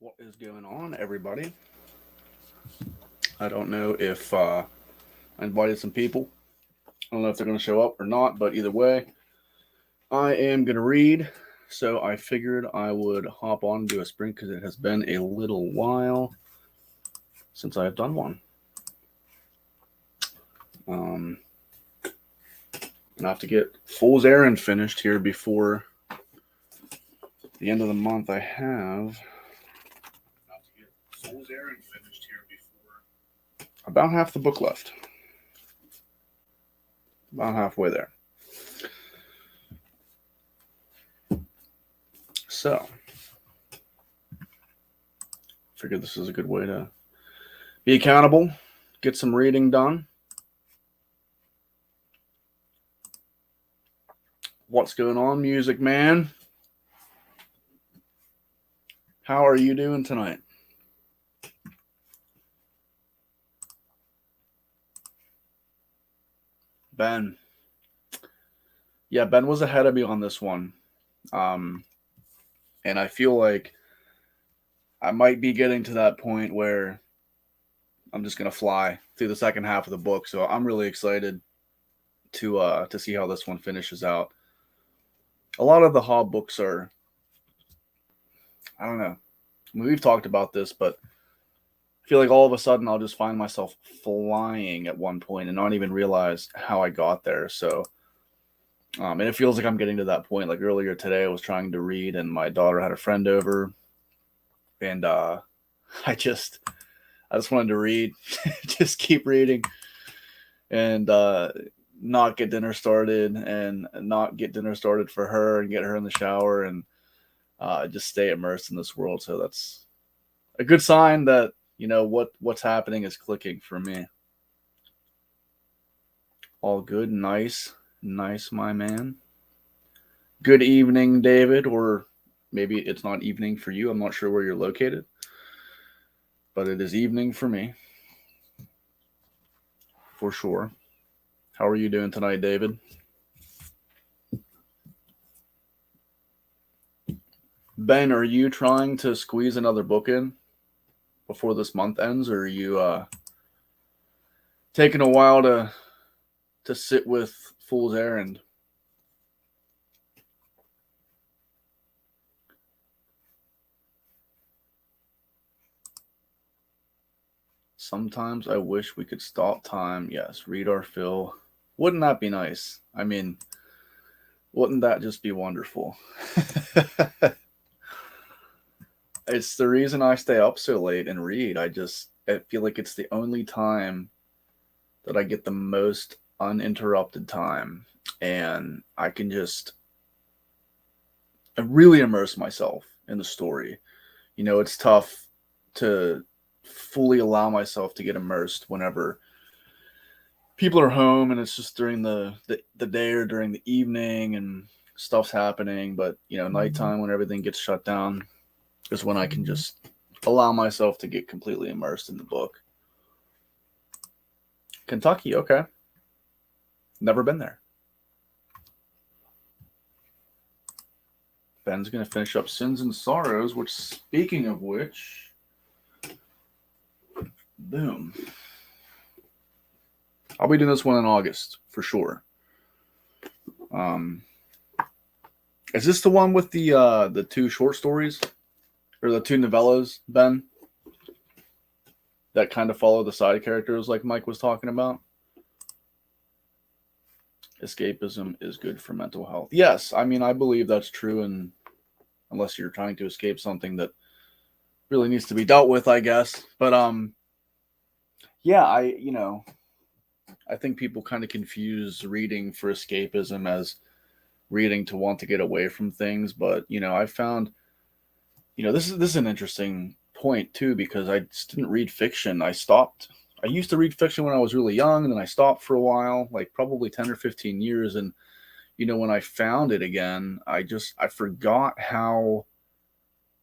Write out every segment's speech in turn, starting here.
What is going on, everybody? I don't know if I invited some people. I don't know if they're going to show up or not, but either way, I am going to read. So I figured I would hop on and do a sprint because it has been a little while since I have done one. Um, I have to get Fool's Errand finished here before the end of the month. I have to get Fool's Errand finished here before about half the book left. About halfway there. So, figured this is a good way to be accountable, get some reading done. What's going on, Music Man? How are you doing tonight? Ben. Yeah, Ben was ahead of me on this one. Um, and I feel like I might be getting to that point where I'm just gonna fly through the second half of the book. So I'm really excited to see how this one finishes out. A lot of the Hobb books are, I don't know. I mean, we've talked about this, but I feel like all of a sudden I'll just find myself flying at one point and not even realize how I got there. So, and it feels like I'm getting to that point. Like earlier today, I was trying to read, and my daughter had a friend over, and I just I just wanted to read, just keep reading, and not get dinner started, and not get dinner started for her, and get her in the shower, and just stay immersed in this world. So that's a good sign that what's happening is clicking for me. All good, nice, nice, my man. Good evening, David, or maybe it's not evening for you. I'm not sure where you're located, but it is evening for me, for sure. How are you doing tonight, David? Ben, are you trying to squeeze another book in before this month ends, or are you taking a while to sit with Fool's Errand? Sometimes I wish we could stop time. Yes, read our fill. Wouldn't that be nice? I mean, wouldn't that just be wonderful? It's the reason I stay up so late and read. I feel like it's the only time that I get the most uninterrupted time, and I can just really immerse myself in the story. It's tough to fully allow myself to get immersed whenever people are home and it's just during the day or during the evening and stuff's happening. But nighttime, when everything gets shut down, is when I can just allow myself to get completely immersed in the book. Kentucky, okay. Never been there. Ben's going to finish up Sins and Sorrows, which, speaking of which, boom. I'll be doing this one in August for sure. Um, is this the one with the two short stories or the two novellas, Ben? That kind of follow the side characters, like Mike was talking about. Escapism is good for mental health. Yes, I mean I believe that's true, and unless you're trying to escape something that really needs to be dealt with, I guess. But yeah, I think people kind of confuse reading for escapism as reading to want to get away from things. But I found, this is an interesting point too, because I just didn't read fiction. I used to read fiction when I was really young, and then I stopped for a while, like probably 10 or 15 years. And when I found it again, I forgot how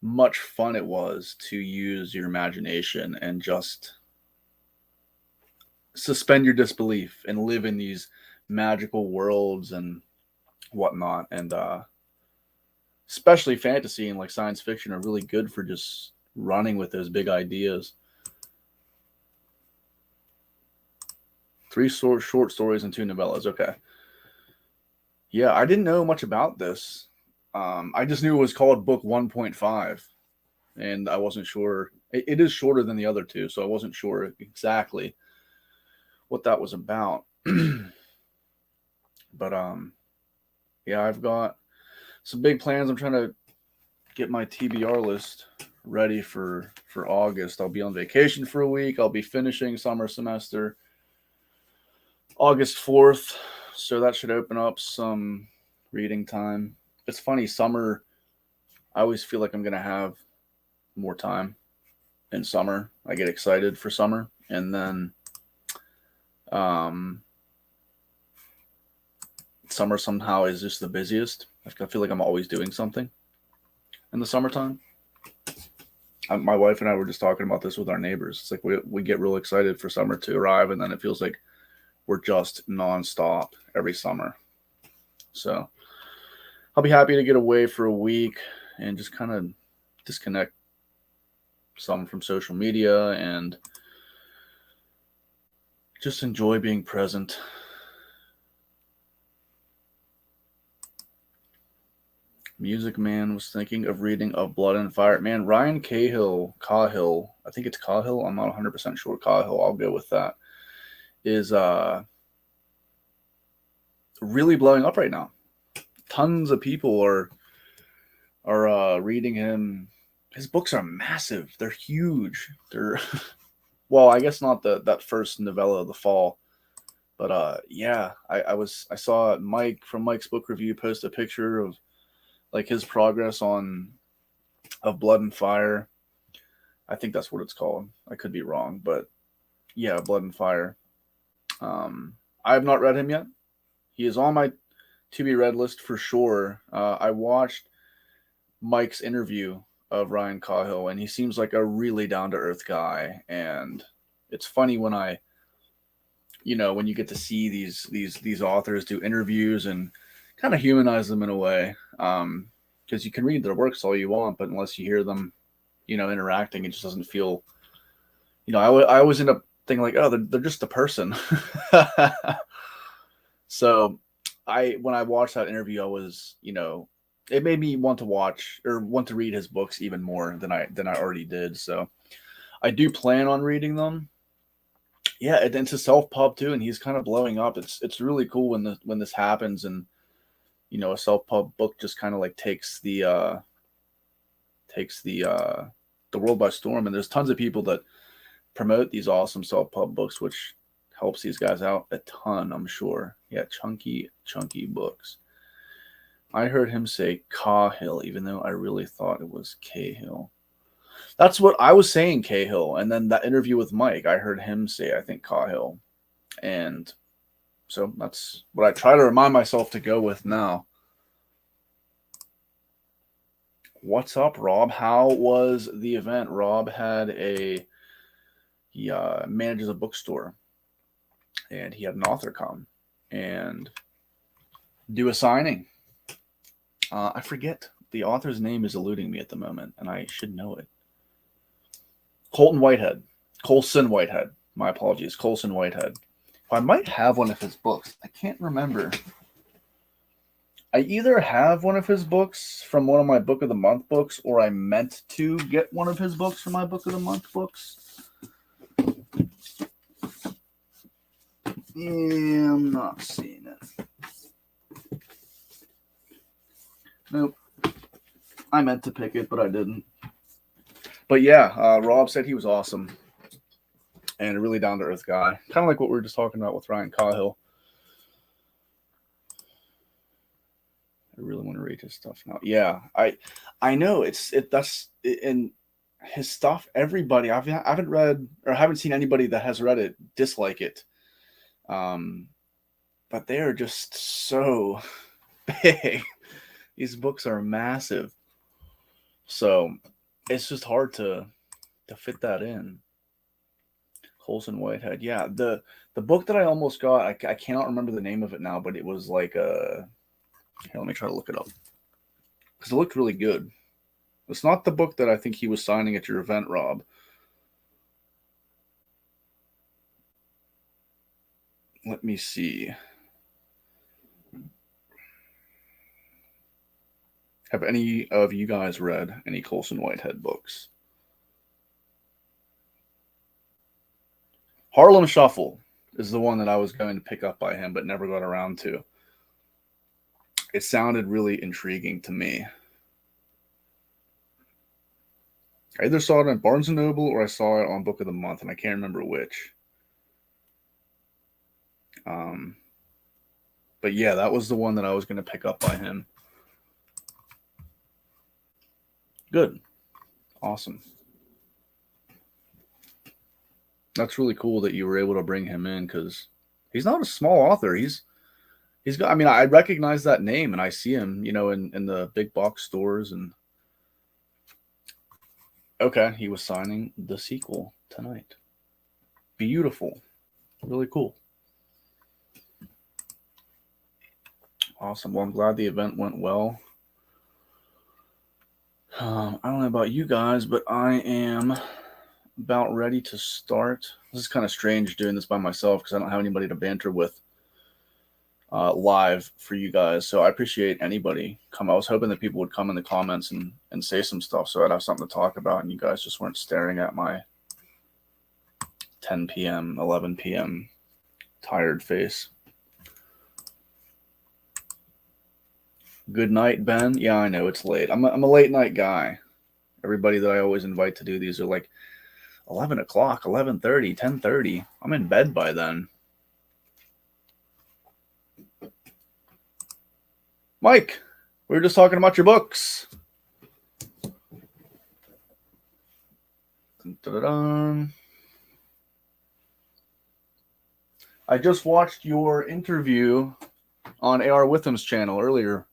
much fun it was to use your imagination and just suspend your disbelief and live in these magical worlds and whatnot. And especially fantasy and like science fiction are really good for just running with those big ideas. 3 short stories and 2 novellas. Okay. Yeah, I didn't know much about this. I just knew it was called Book 1.5, and I wasn't sure. It is shorter than the other 2, so I wasn't sure exactly what that was about. But yeah, I've got some big plans. I'm trying to get my TBR list ready for August. I'll be on vacation for a week. I'll be finishing summer semester August 4th, so that should open up some reading time. It's funny, summer, I always feel like I'm going to have more time in summer. I get excited for summer, and then um, summer somehow is just the busiest. I feel like I'm always doing something in the summertime. My wife and I were just talking about this with our neighbors. It's like we get real excited for summer to arrive, and then it feels like we're just nonstop every summer. So I'll be happy to get away for a week and just kind of disconnect some from social media and just enjoy being present. Music Man was thinking of reading Of Blood and Fire. Man, Ryan Cahill, I think it's Cahill. I'm not 100% sure. Cahill, I'll go with that. Is really blowing up right now. Tons of people are reading him. His books are massive. They're huge. They're well, I guess not that first novella of the fall, but yeah, I saw Mike from Mike's Book Review post a picture of like his progress on Of Blood and Fire. I think that's what it's called. I could be wrong, but yeah, Blood and Fire. I have not read him yet. He is on my to be read list for sure. I watched Mike's interview of Ryan Cahill, and he seems like a really down to earth guy. And it's funny when when you get to see these authors do interviews and kind of humanize them in a way, because you can read their works all you want, but unless you hear them, interacting, it just doesn't feel. I always end up thinking like, oh, they're just a person. So when I watched that interview, I was, it made me want to watch or want to read his books even more than I already did. So I do plan on reading them. Yeah, it's a self pub too, and he's kind of blowing up. It's really cool when this happens, and a self pub book just kind of like takes the world by storm. And there's tons of people that promote these awesome self pub books, which helps these guys out a ton, I'm sure. Yeah, chunky books. I heard him say Cahill, even though I really thought it was Cahill. That's what I was saying, Cahill. And then that interview with Mike, I heard him say, I think, Cahill. And so that's what I try to remind myself to go with now. What's up, Rob? How was the event? Rob had he manages a bookstore, and he had an author come and do a signing. I forget. The author's name is eluding me at the moment, and I should know it. Colson Whitehead. My apologies. Colson Whitehead. I might have one of his books. I can't remember. I either have one of his books from one of my Book of the Month books, or I meant to get one of his books from my Book of the Month books. Yeah, I'm not seeing it. Nope. I meant to pick it, but I didn't. But yeah, Rob said he was awesome and a really down to earth guy. Kind of like what we were just talking about with Ryan Cahill. I really want to read his stuff now. Yeah, I know that's in his stuff. Everybody I haven't read or haven't seen anybody that has read it dislike it. But they are just so big. These books are massive. So it's just hard to fit that in. Colson Whitehead. Yeah, the book that I almost got, I cannot remember the name of it now, but it was like here, let me try to look it up. Because it looked really good. It's not the book that I think he was signing at your event, Rob. Let me see. Have any of you guys read any Colson Whitehead books? Harlem Shuffle is the one that I was going to pick up by him, but never got around to. It sounded really intriguing to me. I either saw it on Barnes & Noble or I saw it on Book of the Month, and I can't remember which. But yeah, that was the one that I was going to pick up by him. Good. Awesome. That's really cool that you were able to bring him in, because he's not a small author. He's got, I mean, I recognize that name and I see him, in the big box stores. And okay, he was signing the sequel tonight. Beautiful. Really cool. Awesome. Well, I'm glad the event went well. I don't know about you guys, but I am about ready to start. This is kind of strange doing this by myself because I don't have anybody to banter with live for you guys. So I appreciate anybody come. I was hoping that people would come in the comments and say some stuff so I'd have something to talk about and you guys just weren't staring at my 10 p.m., 11 p.m. tired face. Good night, Ben. Yeah, I know it's late. I'm a late night guy. Everybody that I always invite to do these are like 11 o'clock, 11:30, 10:30. I'm in bed by then. Mike, we were just talking about your books. Dun-dun-dun. I just watched your interview on A.R. Witham's channel earlier,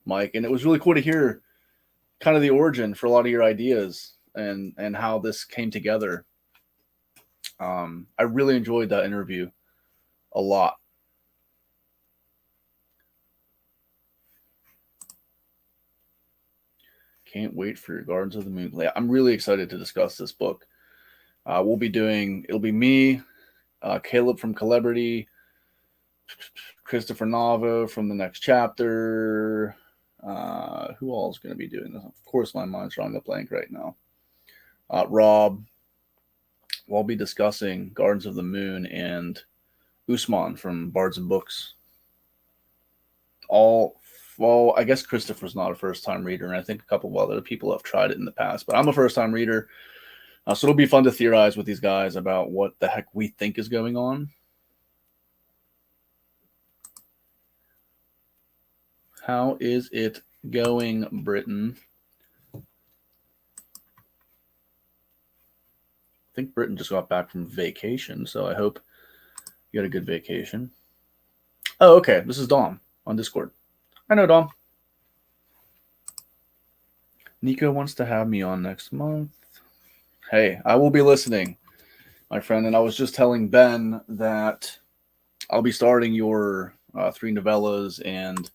Mike, and it was really cool to hear kind of the origin for a lot of your ideas and how this came together. I really enjoyed that interview a lot. Can't wait for your Gardens of the Moon. I'm really excited to discuss this book. It'll be me, Caleb from Celebrity, Christopher Navo from The Next Chapter. Who all is going to be doing this? Of course, my mind's drawing a blank right now. Rob. We'll be discussing Gardens of the Moon and Usman from Bards and Books. I guess Christopher's not a first-time reader, and I think a couple of other people have tried it in the past, but I'm a first-time reader. So it'll be fun to theorize with these guys about what the heck we think is going on. How is it going, Britain? I think Britain just got back from vacation, so I hope you had a good vacation. Oh, okay. This is Dom on Discord. I know Dom. Nico wants to have me on next month. Hey, I will be listening, my friend. And I was just telling Ben that I'll be starting your 3 novellas and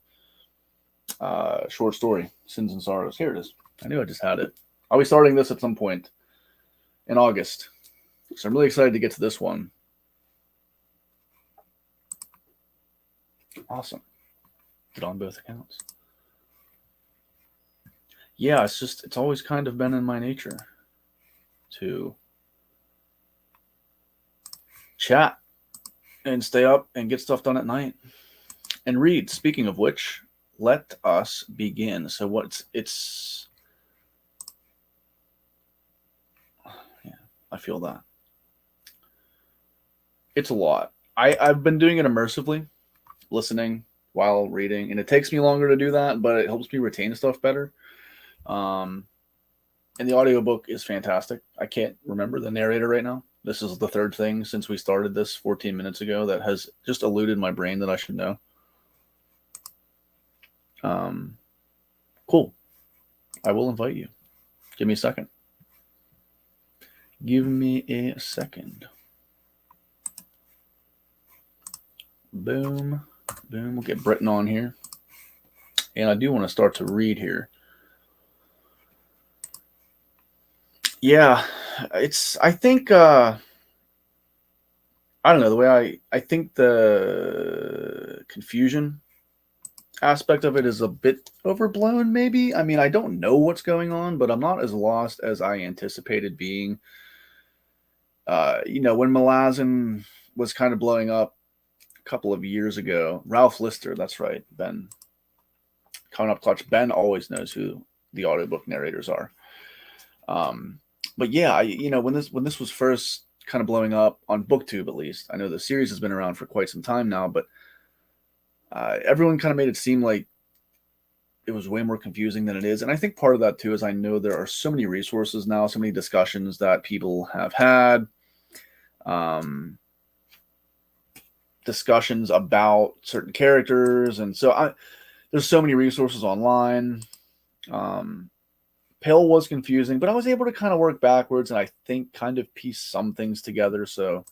short story, Sins and Sorrows. Here it is. I knew I just had it. I'll be starting this at some point in August. So I'm really excited to get to this one. Awesome. Did on both accounts. Yeah, it's always kind of been in my nature to chat and stay up and get stuff done at night and read. Speaking of which, let us begin. So yeah, I feel that. It's a lot. I've been doing it immersively, listening while reading, and it takes me longer to do that, but it helps me retain stuff better. And the audiobook is fantastic. I can't remember the narrator right now. This is the third thing since we started this 14 minutes ago that has just eluded my brain that I should know. Cool. I will invite you. Give me a second. Give me a second. Boom. Boom. We'll get Britain on here. And I do want to start to read here. Yeah, it's. I think. I don't know the way I think the confusion aspect of it is a bit overblown. Maybe. I mean, I don't know what's going on, but I'm not as lost as I anticipated being. When Malazan was kind of blowing up a couple of years ago, Ralph Lister. That's right, Ben. Coming up clutch. Ben always knows who the audiobook narrators are. Um, but yeah, when this was first kind of blowing up on BookTube, at least I know the series has been around for quite some time now, but everyone kind of made it seem like it was way more confusing than it is, and I think part of that too is I know there are so many resources now, so many discussions that people have had, um, discussions about certain characters, and there's so many resources online. Um, Pale was confusing, but I was able to kind of work backwards and I think kind of piece some things together. So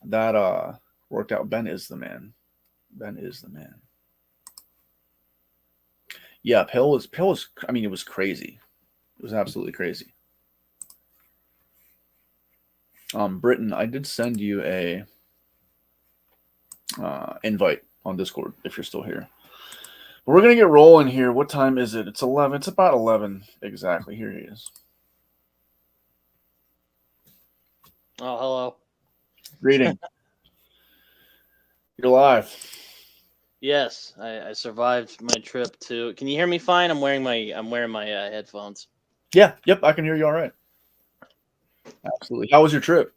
that worked out. Ben is the man. Ben is the man. Yeah, Pale was. I mean, it was crazy. It was absolutely crazy. Britton, I did send you a invite on Discord if you're still here. But we're gonna get rolling here. What time is it? It's 11. It's about 11 exactly. Here he is. Oh, hello. Greeting. You're live. Yes, I survived my trip to. Can you hear me fine? I'm wearing my headphones. Yeah. Yep. I can hear you all right. Absolutely. How was your trip?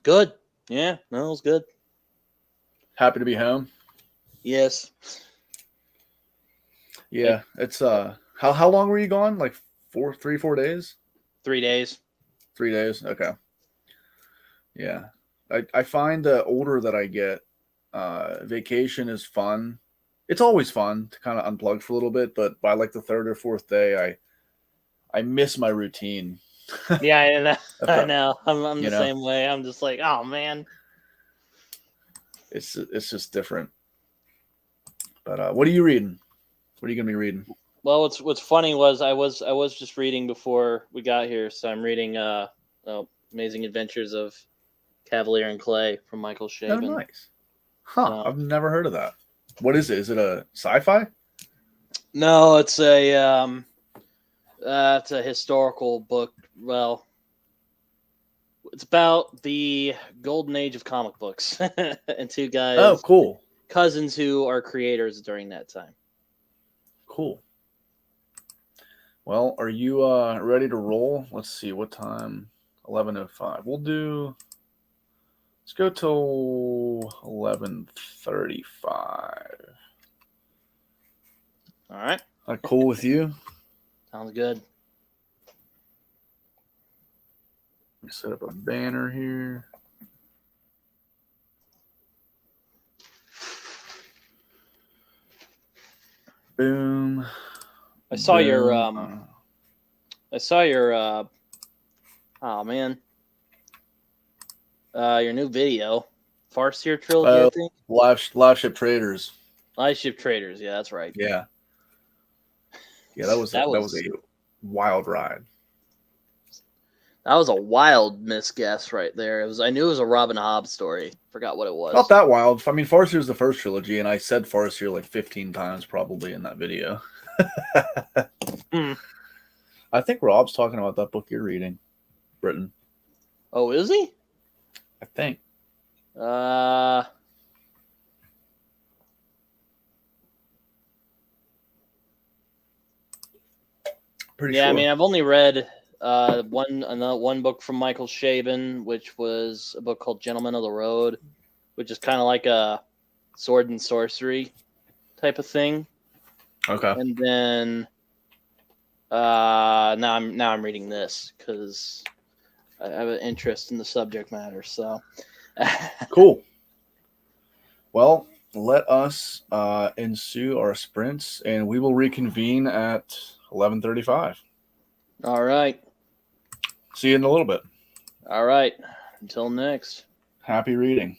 Good. Yeah, no, it was good. Happy to be home. Yes. Like Yeah, it's how long were you gone? Like 4 days? 3 days. 3 days? Okay. Yeah. I find the older that I get, vacation is fun. It's always fun to kind of unplug for a little bit, but by like the third or fourth day, I miss my routine. Yeah, I know. If I that know. I'm you the know, same way. I'm just like, oh man. it's just different. But what are you reading? What are you gonna be reading? Well, what's funny was I was just reading before we got here, so I'm reading Amazing Adventures of Cavalier and Clay from Michael Oh, Chabon. nice. Huh? So I've never heard of that. What is it? Is it a sci-fi? no, it's a historical book. Well, it's about the golden age of comic books and two Oh, guys, cool, cousins who are creators during that time. cool. Well, are you ready to roll? Let's see what time. 11:05. We'll do. Let's go till 11:35. All right, That cool with you? sounds good. Let me set up a banner here. Boom, I saw your boom. I saw your oh man, your new video, Farseer trilogy, I Oh, think. live ship traders. Live Ship Traders, yeah, that's right. Yeah, yeah. That was a, That that was a was wild ride. that was a wild misguess right there. I knew it was a Robin Hobb story. Forgot what it Not was. that wild. I mean, Farseer is the first trilogy, and I said Farseer like 15 times probably in that video. Hmm. I think Rob's talking about that book you're reading, Britain. Oh, is he? I think. Uh, Pretty yeah. I sure. mean, I've only read one book from Michael Chabon, which was a book called Gentlemen of the Road, which is kind of like a sword and sorcery type of thing. Okay. And then now I'm reading this because I have an interest in the subject matter. So, Cool. Well, let us ensue our sprints, and we will reconvene at 11:35. all right, See you in a little bit. all right. Until next. Happy reading.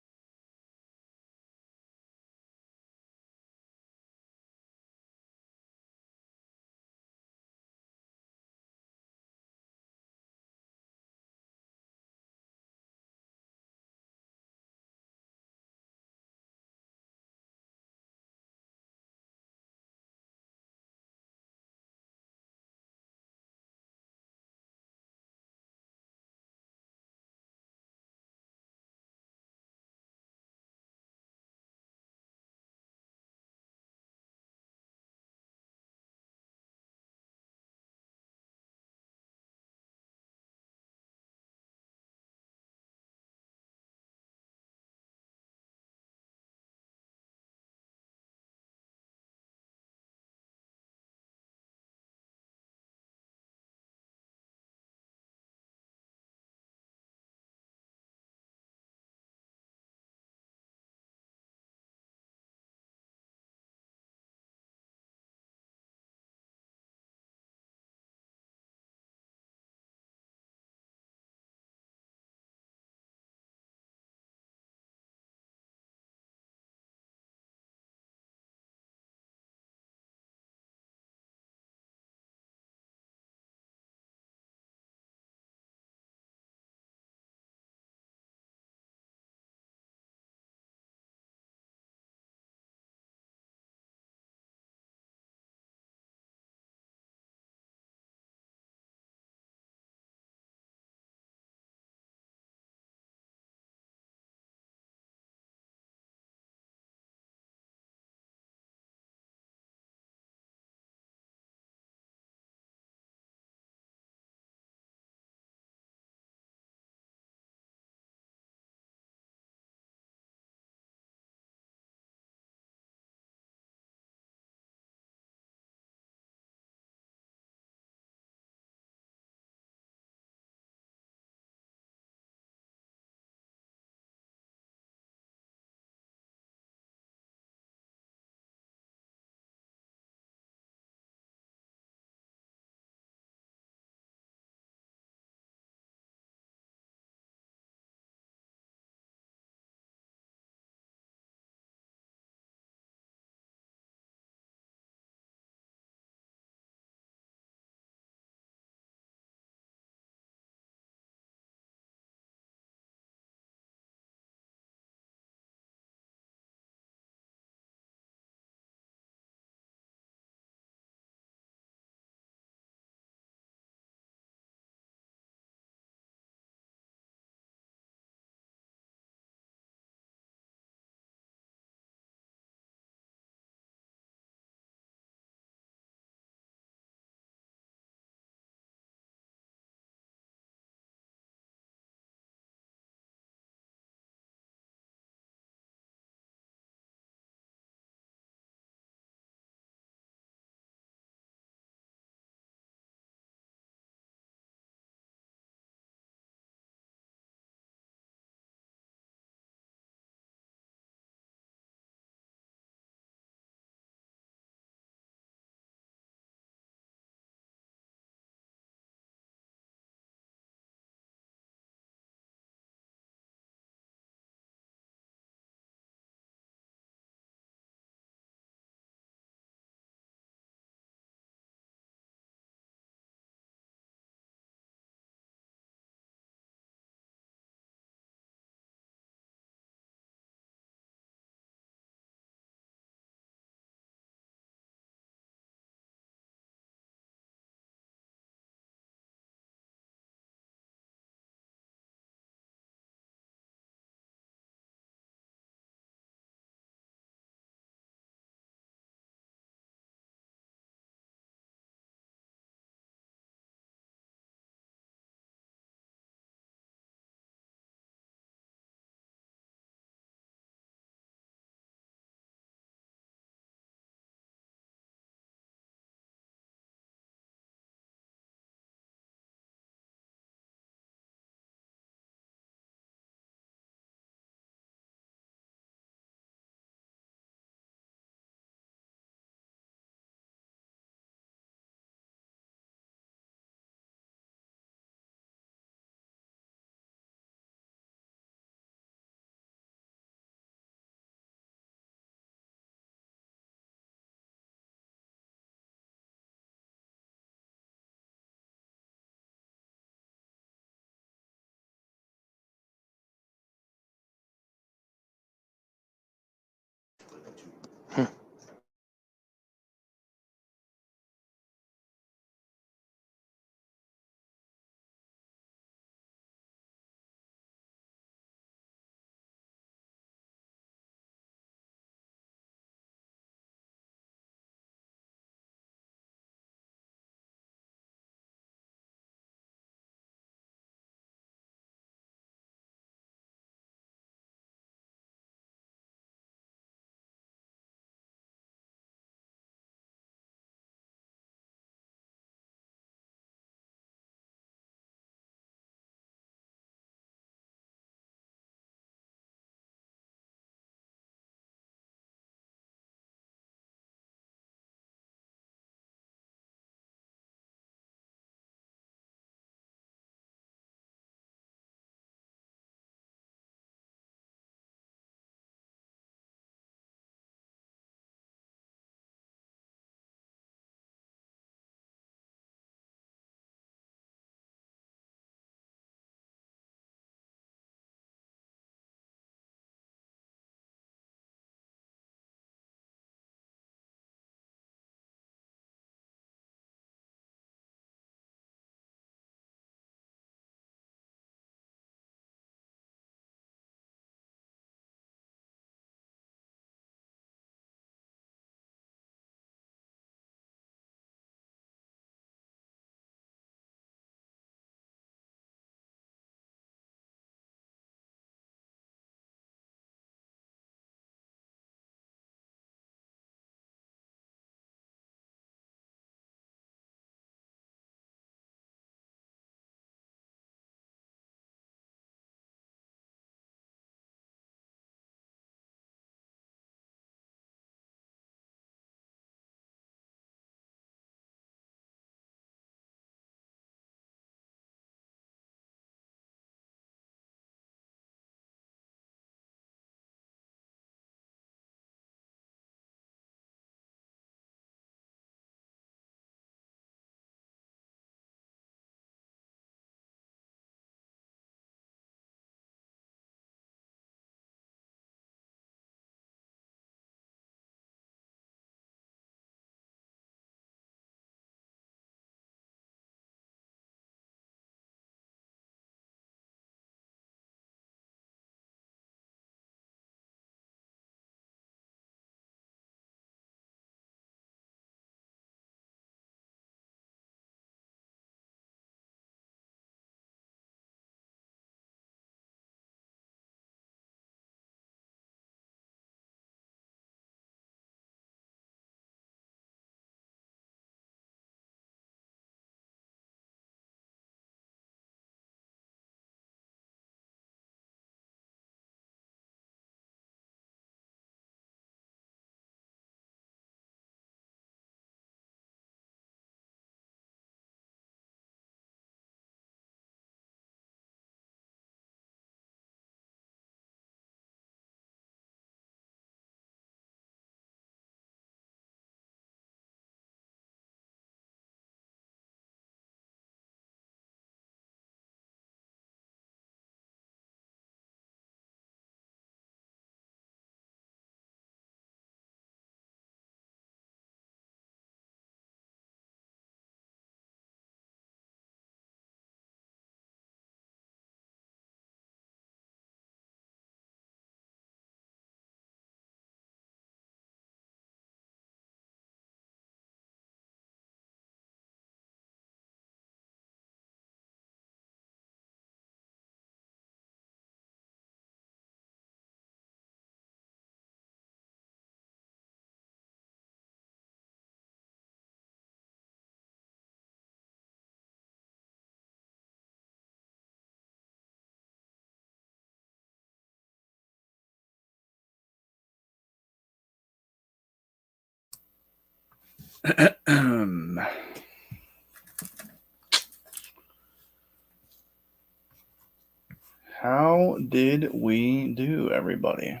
How did we do, everybody?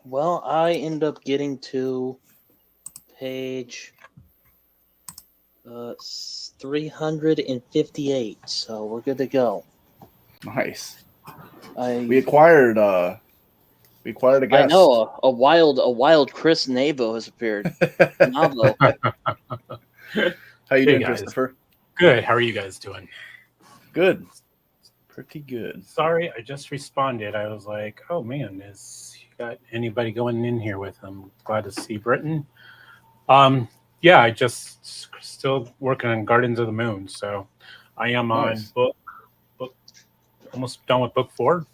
Well, I end up getting to page 358, so we're good to go. Nice. I We acquired We acquired a I guest. know a wild Chris Navo has appeared. Navo. How you Hey, doing, guys. Christopher? Good. How are you guys doing? Good. Pretty good. Sorry, I just responded. I was like, oh man, is you got anybody going in here with him? Glad to see Britain. Yeah, I just still working on Gardens of the Moon, so I am Nice. on book almost done with book four.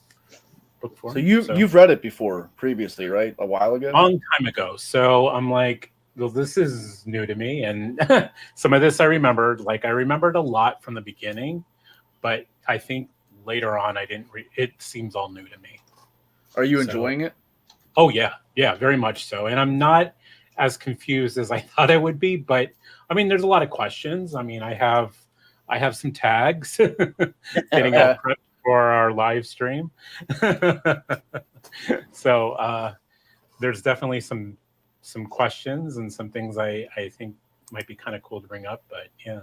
Book four. So you've read it before previously, right? A while ago? long time ago. So I'm like, well, this is new to me, and some of this I remembered. Like I remembered a lot from the beginning, but I think later on I didn't. It seems all new to me. Are you So- enjoying it? Oh yeah, very much so. And I'm not as confused as I thought I would be, but I mean, there's a lot of questions. I mean, I have some tags getting all prepped for our live stream. So there's definitely some questions and some things I think might be kind of cool to bring up. But yeah,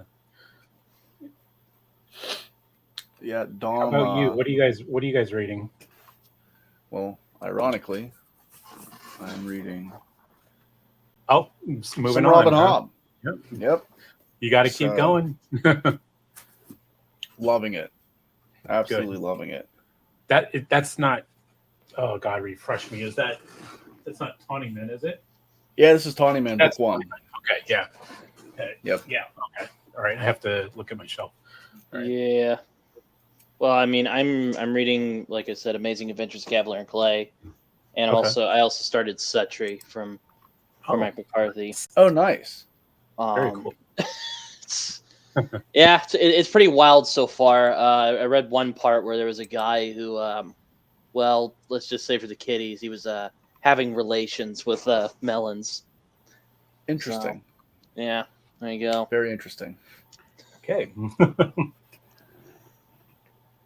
Yeah, how Dom. about you? What are you guys reading? Well, ironically, I'm reading Oh, moving some on. Robin huh? Hobb. Yep. Yep. You got to keep So- going. Loving it. Absolutely loving it. That's not. Oh God, refresh me. That's not Tawny Man, is it? Yeah, this is Tawny Man That's book 1. Okay, yeah. Yep. Yeah. Okay. All right. I have to look at my shelf. Right. Yeah. Well, I mean, I'm reading, like I said, Amazing Adventures of Cavalier and Clay, and Okay. I also started Suttree from Oh, Cormac McCarthy. Oh, nice. very cool. Yeah, it's pretty wild so far. I read one part where there was a guy who, well, let's just say for the kiddies, he was having relations with melons. Interesting. Yeah, there you go. Very interesting. Okay.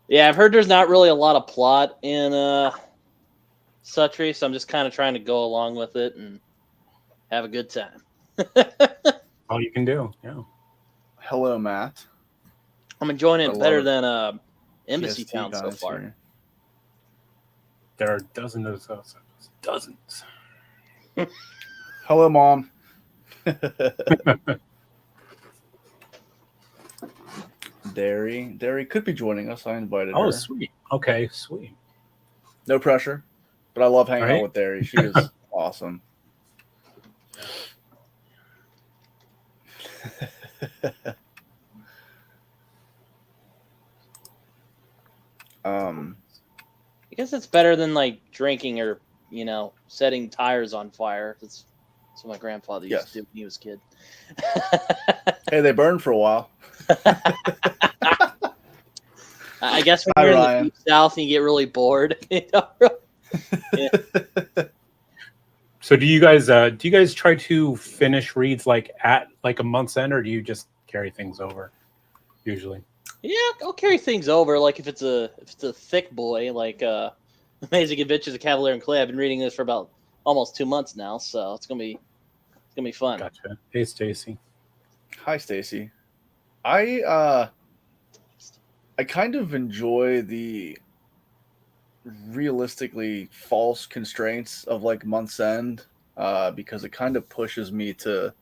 Yeah, I've heard there's not really a lot of plot in Suttree, so I'm just kind of trying to go along with it and have a good time. All you can do. Yeah. Hello, Matt. I'm enjoying I it love better it. than Embassy TST Town so guys far. here. There are dozens of those. Dozens. Hello, Mom. Derry could be joining us. I invited Oh, her. sweet. Okay, sweet. No pressure, but I love hanging Right? out with Derry. She is awesome. I guess it's better than like drinking or setting tires on fire. That's what my grandfather used to do when he was a kid. Hey, they burned for a while. I guess when Hi, you're in Ryan. the deep south and you get really bored. So do you guys try to finish reads like at like a month's end, or do you just carry things over usually? Yeah, I'll carry things over. Like if it's a thick boy, like Amazing Adventures of Cavalier and Clay. I've been reading this for about almost 2 months now, so it's gonna be fun. Gotcha. Hey, Stacy. Hi, Stacy. I kind of enjoy the realistically false constraints of like month's end because it kind of pushes me to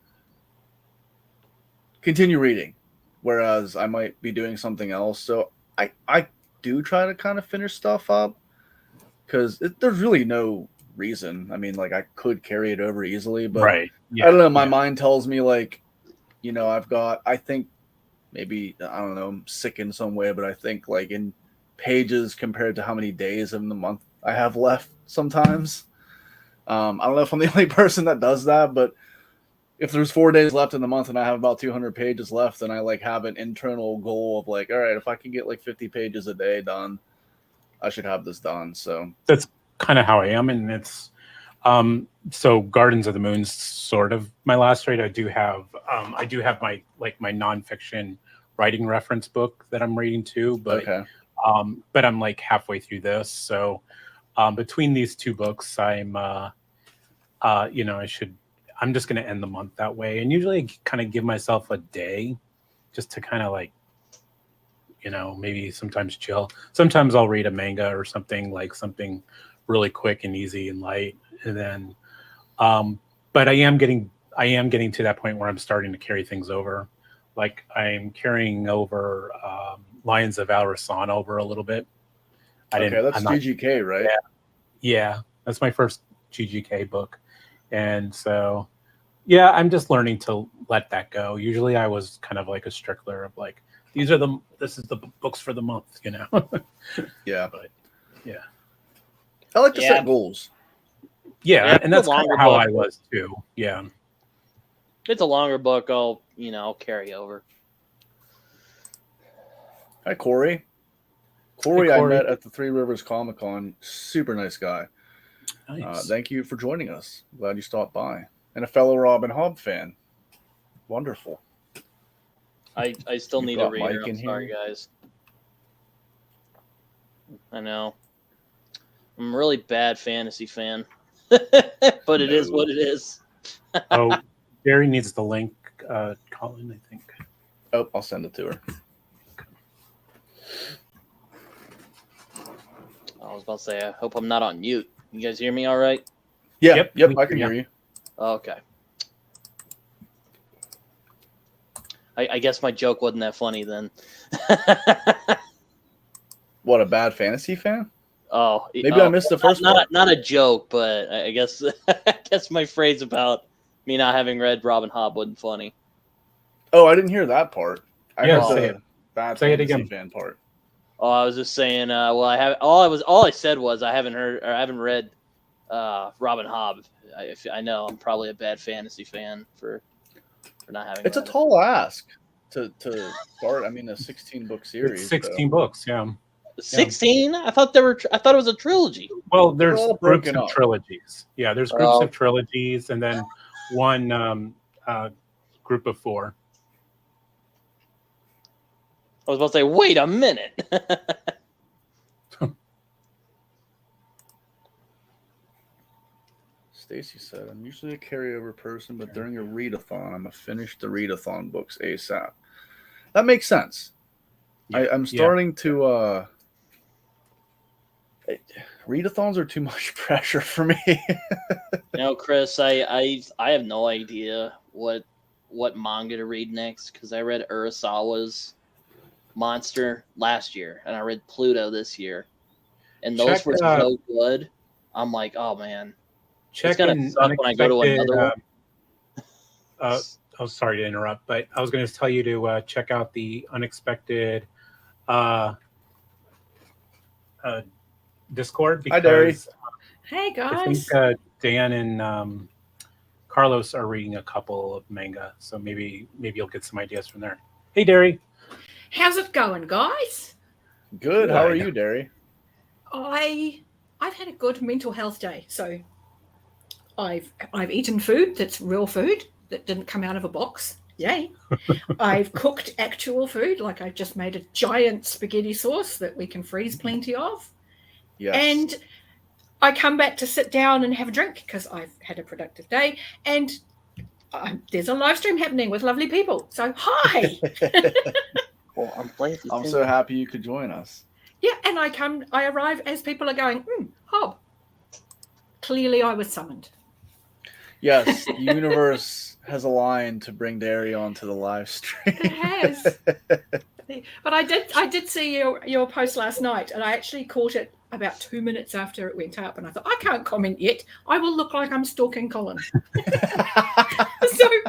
continue reading, whereas I might be doing something else. So I do try to kind of finish stuff up because there's really no reason. I mean, like I could carry it over easily, but Right. Yeah. I don't know. My yeah. mind tells me like, I think maybe, I don't know, I'm sick in some way, but I think like in pages compared to how many days in the month I have left sometimes. I don't know if I'm the only person that does that, but if there's 4 days left in the month and I have about 200 pages left, then I like have an internal goal of like, all right, if I can get like 50 pages a day done, I should have this done. So That's kind of how I am, and it's so Gardens of the Moon's sort of my last read. I do have my nonfiction writing reference book that I'm reading too, but okay. but I'm like halfway through this. So between these two books, I'm I'm just going to end the month that way. And usually I kind of give myself a day just to kind of like, maybe sometimes chill. Sometimes I'll read a manga or something really quick and easy and light. And then, but I am getting to that point where I'm starting to carry things over. Like I'm carrying over Lions of Al-Rasan over a little bit. That's GGK, right? Yeah, that's my first GGK book. And so, yeah, I'm just learning to let that go. Usually I was kind of like a stickler of like, this is the books for the month, you know? Yeah. But yeah. I like to set goals. Yeah, and that's kind of how I was too. Yeah. If it's a longer book, I'll carry over. Hi, Corey. Corey, I met at the Three Rivers Comic Con. Super nice guy. Nice. Thank you for joining us. Glad you stopped by. And a fellow Robin Hobb fan. Wonderful. I still need a reader. I'm sorry, guys. I know. I'm a really bad fantasy fan. But it is what it is. Oh, Jerry needs the link, Colin, I think. Oh, I'll send it to her. I was about to say, I hope I'm not on mute. You guys hear me all right? Yeah, yep, I can hear you. Okay. I guess my joke wasn't that funny then. What, a bad fantasy fan? Oh, maybe I missed the first part. Not a joke, but I guess my phrase about me not having read Robin Hobb wasn't funny. Oh, I didn't hear that part. I heard say the it. bad Say it fantasy again. fan part. Oh, I was just saying. Well, I have all I said was I haven't read Robin Hobb. I know I'm probably a bad fantasy fan for not having. It's a tall ask to start. I mean, a 16-book series. It's 16 books, yeah. 16? I thought it was a trilogy. Well, there's groups of trilogies. Yeah, there's groups of trilogies, and then one group of 4. I was about to say, wait a minute. Stacy said, I'm usually a carryover person, but during a readathon, I'm a finish the readathon books ASAP. That makes sense. Yeah, I'm starting to readathons are too much pressure for me. Chris, I have no idea what manga to read next because I read Urasawa's Monster last year and I read Pluto this year, and those were so good. I'm like, oh man, it's gonna suck when I go to another one. Oh, sorry to interrupt, but I was going to tell you to check out the Unexpected Discord because hi, Derry. Hey guys. I think Dan and Carlos are reading a couple of manga, so maybe you'll get some ideas from there. Hey, Derry. How's it going, guys? Good. How are you, Derry? I've had a good mental health day. So I've eaten food that's real food that didn't come out of a box. Yay. I've cooked actual food, like I've just made a giant spaghetti sauce that we can freeze plenty of. Yes. And I come back to sit down and have a drink because I've had a productive day. And there's a live stream happening with lovely people. So hi. Well, I'm so happy you could join us. Yeah, and I arrive as people are going, Hobb. Clearly I was summoned. Yes, the universe has aligned to bring Derry onto the live stream. It has. But I did see your post last night, and I actually caught it about 2 minutes after it went up, and I thought, I can't comment yet. I will look like I'm stalking Colin. So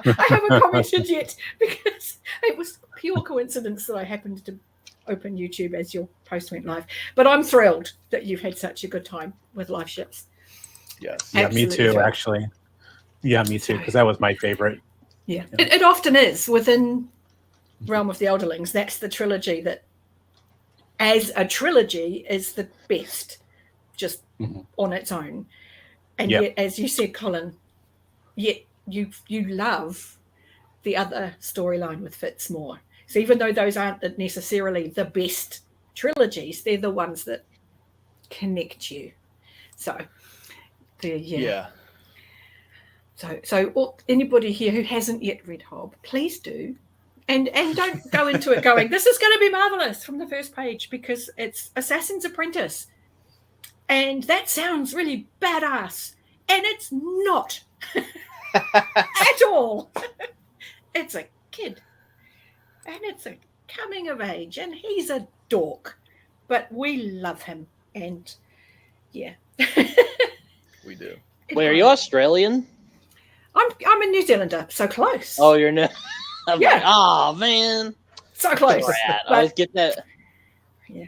I haven't commented yet because it was pure coincidence that I happened to open YouTube as your post went live. But I'm thrilled that you've had such a good time with live ships. Yes. Yeah, me too, thrilled. actually. Yeah, me too, because that was my favorite. Yeah. It often is within Realm of the Elderlings. That's the trilogy that, as a trilogy, is the best, just on its own. And yet, as you said, Colin, yet you love the other storyline with Fitz more. So even though those aren't necessarily the best trilogies, they're the ones that connect you. So, yeah. So anybody here who hasn't yet read Hobb, please do. And don't go into it going, this is going to be marvelous from the first page, because it's Assassin's Apprentice. And that sounds really badass. And it's not at all. It's a kid. And it's a coming of age. And he's a dork. But we love him. And yeah. We do. Wait, are you Australian? I'm a New Zealander, so close. Oh, you're not. I'm Yeah. like, oh man. So close. Rat. I But- always get that. Yeah.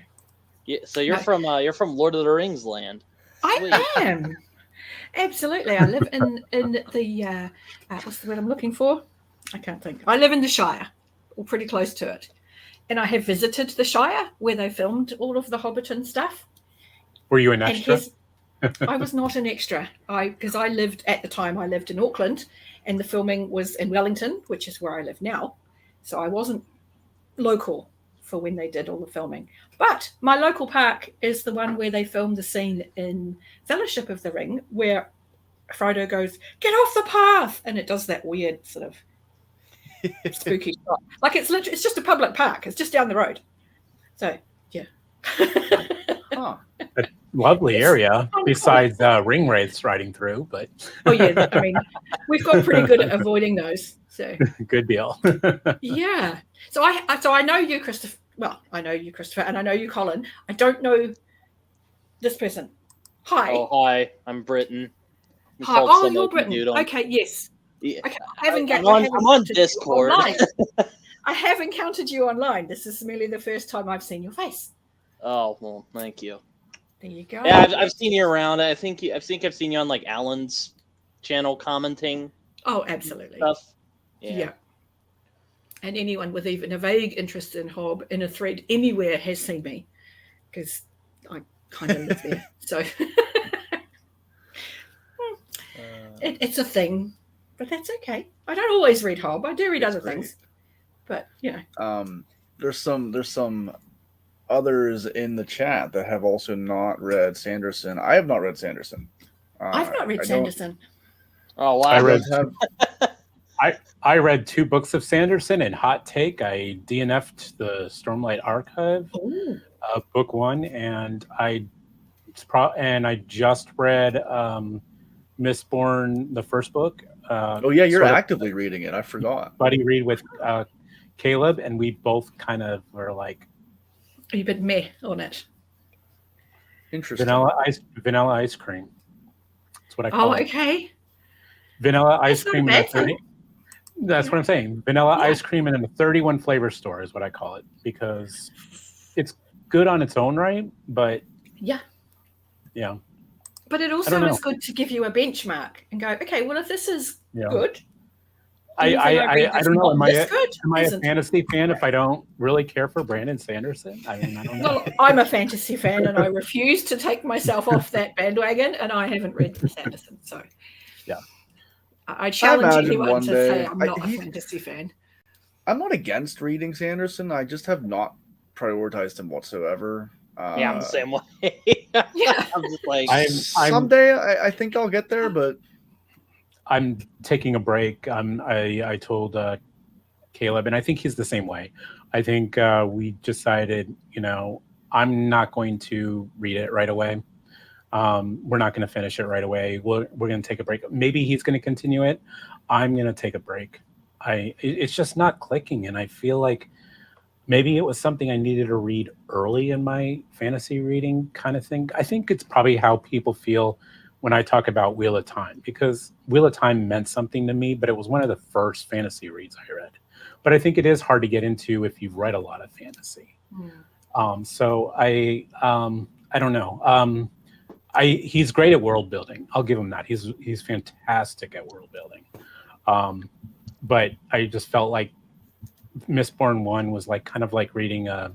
Yeah. So you're No. from Lord of the Rings land. Sweet. I am. Absolutely. I live in the what's the word I'm looking for? I can't think. I live in the Shire, or pretty close to it. And I have visited the Shire where they filmed all of the Hobbiton stuff. Were you an And extra? I was not an extra. Because I lived at the time I lived in Auckland and the filming was in Wellington, which is where I live now. So I wasn't local for when they did all the filming. But my local park is the one where they filmed the scene in Fellowship of the Ring where Frodo goes, "Get off the path!" And it does that weird sort of spooky shot. Like it's just a public park. It's just down the road. So, yeah. Huh. Lovely It's area, cool. besides ring wraiths riding through, but Oh, yeah. I mean, we've got pretty good at avoiding those. So, good deal. yeah. So I know you, Christopher. Well, I know you, Christopher, and I know you, Colin. I don't know this person. Hi. Oh, hi. I'm Britain. I'm Hi. called Oh, Some you're Open Britain. Dude Okay. Yes. Yeah. Okay. I haven't I'm I on- haven't I'm on encountered you Discord. online. I have encountered you online. This is merely the first time I've seen your face. Oh well, thank you. There you go. Yeah, I've seen you around. I think I've seen you on like Alan's channel commenting Oh, absolutely. stuff. Yeah. And anyone with even a vague interest in Hob in a thread anywhere has seen me because I kind of live there. So it's a thing, but that's okay. I don't always read Hob. I do read It's other great. things, but you know, There's some others in the chat that have also not read Sanderson. I have not read Sanderson. I've not read I don't- Sanderson. Oh wow. I I read- don't have. I read 2 books of Sanderson, and hot take, I DNF'd the Stormlight Archive, Oh, book 1, and I just read Mistborn, the first book. Oh yeah, you're sort of actively reading it. I forgot. buddy read with Caleb, and we both kind of were like you've been meh on it. Interesting. vanilla ice cream. That's what I call Oh, it. okay. Vanilla ice That's not a cream in a bad 30. thing. That's what I'm saying. Vanilla Yeah. ice cream in a 31 flavor store is what I call it, because it's good on its own right, but Yeah. yeah, But it don't also know. is good to give you a benchmark and go, okay, well, if this is yeah. good, I anything read I that's don't know. not Am I this good a isn't. fantasy fan if I don't really care for Brandon Sanderson? I mean, I don't know. Well, I'm a fantasy fan and I refuse to take myself off that bandwagon, and I haven't read Sanderson. So, Yeah. I challenge imagine anyone one to day- say I'm not a he- fantasy fan. I'm not against reading Sanderson. I just have not prioritized him whatsoever. Yeah, I'm the same way. Yeah. I'm just like I'm Someday I think I'll get there, but I'm taking a break. I told Caleb, and I think he's the same way. I think we decided, I'm not going to read it right away. We're not going to finish it right away. We're going to take a break. Maybe he's going to continue it. I'm going to take a break. It's just not clicking, and I feel like maybe it was something I needed to read early in my fantasy reading kind of thing. I think it's probably how people feel when I talk about Wheel of Time, because Wheel of Time meant something to me, but it was one of the first fantasy reads I read. But I think it is hard to get into if you've read a lot of fantasy. So I don't know. He's great at world building. I'll give him that. He's fantastic at world building. But I just felt like Mistborn 1 was like kind of like reading a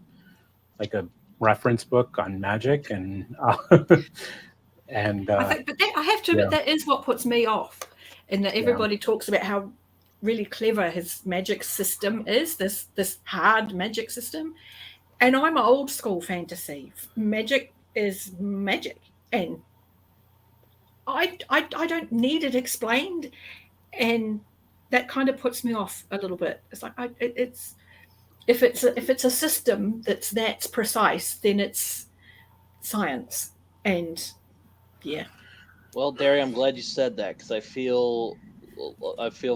reference book on magic, and and I think, but I have to admit, yeah. that is what puts me off, in that everybody talks about how really clever his magic system is, this hard magic system. And I'm old school fantasy. Magic is magic. And I don't need it explained. And that kind of puts me off a little bit. It's like if it's a system that's precise, then it's science. And yeah, Well, Derry, I'm glad you said that because I feel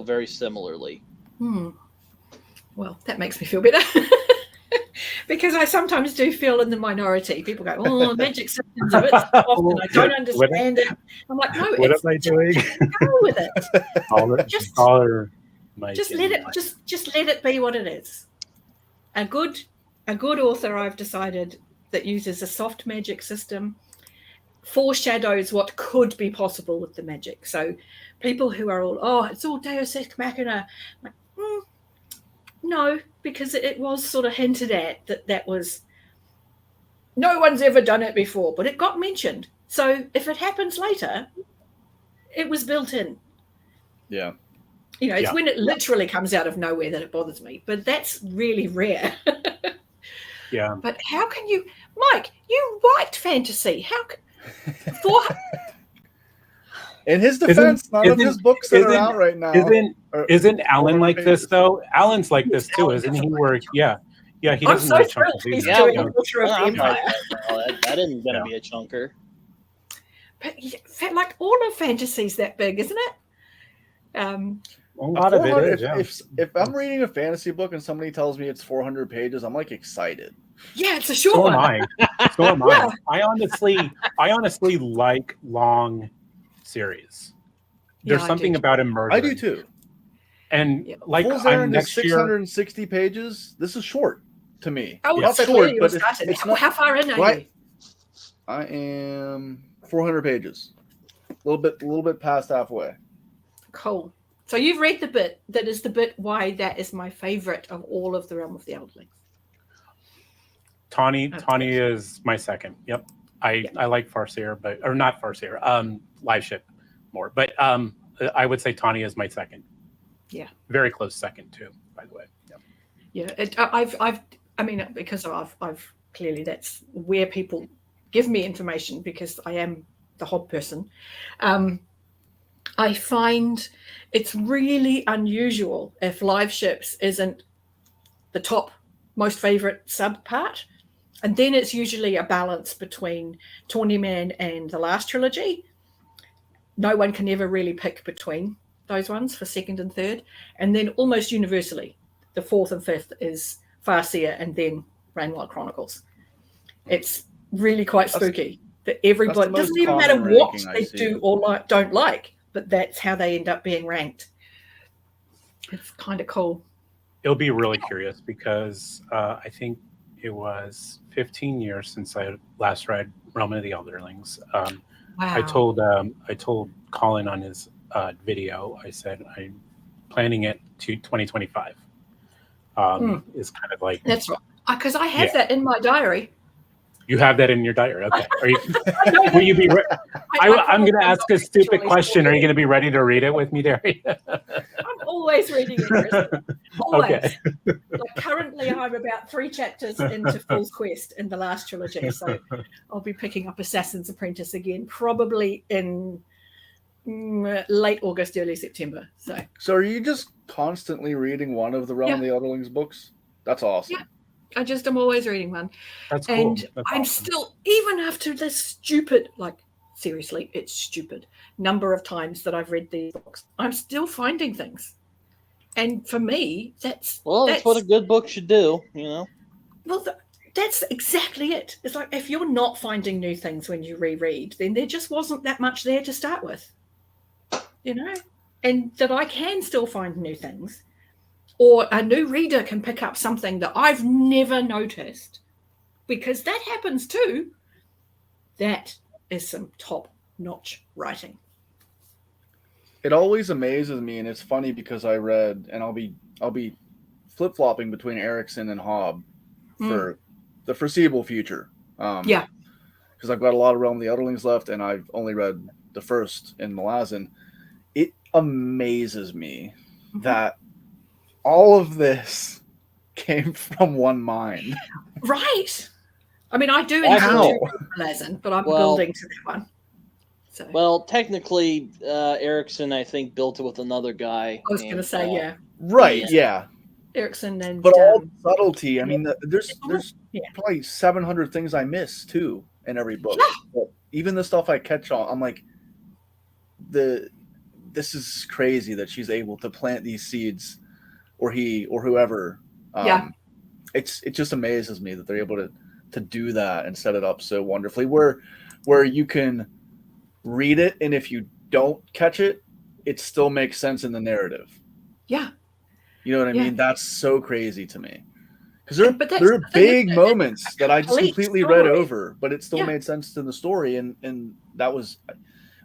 very similarly. Well, that makes me feel better. Because I sometimes do feel in the minority. People go, "Oh, magic system's a bit soft, and I don't understand it." I'm like, "No, What am it's I doing? go with it. Just let it just let it be what it is. A good author, I've decided, that uses a soft magic system foreshadows what could be possible with the magic. So people who are all, "Oh, it's all Deus Ex Machina," I'm like, no, because it was sort of hinted at that was, no one's ever done it before, but it got mentioned. So if it happens later, it was built in. Yeah. It's when it literally comes out of nowhere that it bothers me, but that's really rare. Yeah. But how can you, Mike, you liked fantasy. How can, in his defense, none of his books that are out right now. Isn't Alan like this though? Alan's like this too, isn't he? Where he doesn't so write thrilled chunkers he's either. doing a Butcher of the Empire. That isn't going to be a chunker. But like all of fantasy's that big, isn't it? A lot of it is. If I'm reading a fantasy book and somebody tells me it's 400 pages, I'm like excited. Yeah, it's a short one. So am I. I honestly like long series. There's something about immersion. I do too. And like I'm next 660 pages. This is short to me. Oh, not short, but it's not. How far in are you? I am 400 pages. A little bit past halfway. Cool. So you've read the bit that is the bit why that is my favorite of all of the Realm of the Eldlings. Tawny is my second. Yep. I like Farseer, or not Farseer, Live Ship more. But I would say Tawny is my second. Yeah. Very close second too, by the way. Yep. Yeah. Because I've clearly that's where people give me information because I am the hob person. I find it's really unusual if Live Ships isn't the top most favorite sub part. And then it's usually a balance between Tawny Man and the last trilogy. No one can ever really pick between those ones for second and third. And then almost universally, the fourth and fifth is Farseer and then Rainwild Chronicles. It's really quite spooky that everybody, doesn't even matter what they do or don't like, but that's how they end up being ranked. It's kind of cool. It'll be really curious because I think it was 15 years since I last read Realm of the Elderlings. Wow. I told Colin on his video, I said I'm planning it to 2025. Is kind of like that's right, because I have that in my diary. You have that in your diary. Okay. Will you be? I'm going to ask a stupid question. Are you going to be ready to read it with me, Derry? I'm always reading it, Chris. Always. Okay. Like currently, I'm about 3 chapters into Fool's Quest in the last trilogy, so I'll be picking up Assassin's Apprentice again, probably in late August, early September. So are you just constantly reading one of the Realm of the Elderlings books? That's awesome. Yeah. I'm always reading one. That's cool. And I'm still, even after this stupid, seriously, it's stupid number of times that I've read these books, I'm still finding things. And for me, that's what a good book should do, Well, that's exactly it. It's like if you're not finding new things when you reread, then there just wasn't that much there to start with, and that I can still find new things. Or a new reader can pick up something that I've never noticed, because that happens too. That is some top-notch writing. It always amazes me, and it's funny because I read, and I'll be flip-flopping between Erikson and Hobb for the foreseeable future. Because I've got a lot of Realm of the Elderlings left, and I've only read the first in Malazan. It amazes me that all of this came from one mind. Right. I mean, I do enjoy Malazan, but I'm building to that one. So. Well, technically, Erikson, I think, built it with another guy. I was going to say, yeah. Right, yeah. Erikson and... But all the subtlety, I mean, there's probably 700 things I miss, too, in every book. Yeah. even the stuff I catch on, I'm like, this is crazy that she's able to plant these seeds, or he or whoever. Yeah. It just amazes me that they're able to do that and set it up so wonderfully. Where you can read it, and if you don't catch it, it still makes sense in the narrative. Yeah. You know what I Yeah. mean? That's so crazy to me. Because But that's there are the thing, big isn't it? moments that I just Complete completely read story. over, but it still Yeah. made sense to the story. And that was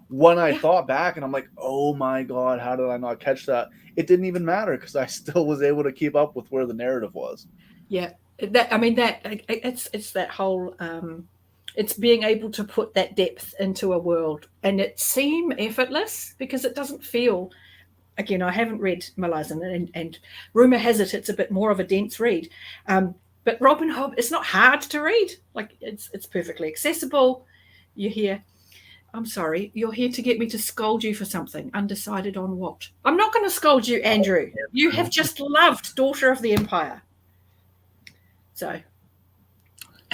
when I Yeah. thought back, and I'm like, oh my God, how did I not catch that? It didn't even matter because I still was able to keep up with where the narrative was. Yeah, it's that whole it's being able to put that depth into a world, and it seem effortless because it doesn't feel. Again, I haven't read Malazan, and rumor has it it's a bit more of a dense read. But Robin Hobb, it's not hard to read. Like it's perfectly accessible. You hear, I'm sorry, you're here to get me to scold you for something. Undecided on what? I'm not going to scold you, Andrew. You have just loved Daughter of the Empire. So,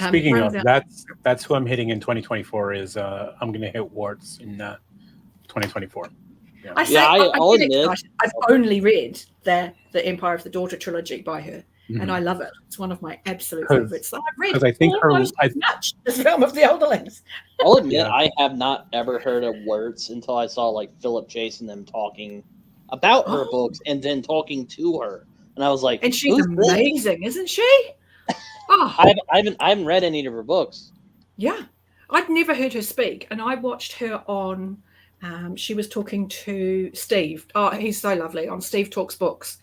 Speaking of, roundabout- that's who I'm hitting in 2024. Is I'm going to hit Warts in 2024. I say, Yeah, I'll get admit- excited. I've only read the Empire of the Daughter trilogy by her, and I love it. It's one of my absolute 'Cause- favorites. I've read 'cause I think her- almost as much as Realm of the Elderlings. I'll admit Yeah. I have not ever heard of words until I saw like Philip Chase and them talking about her Oh. books and then talking to her, and I was like, And she's "Who's this?" amazing, isn't she? Oh, I haven't read any of her books. yeah. I'd never heard her speak, and I watched her on. She was talking to Steve. Oh, he's so lovely on Steve Talks Books.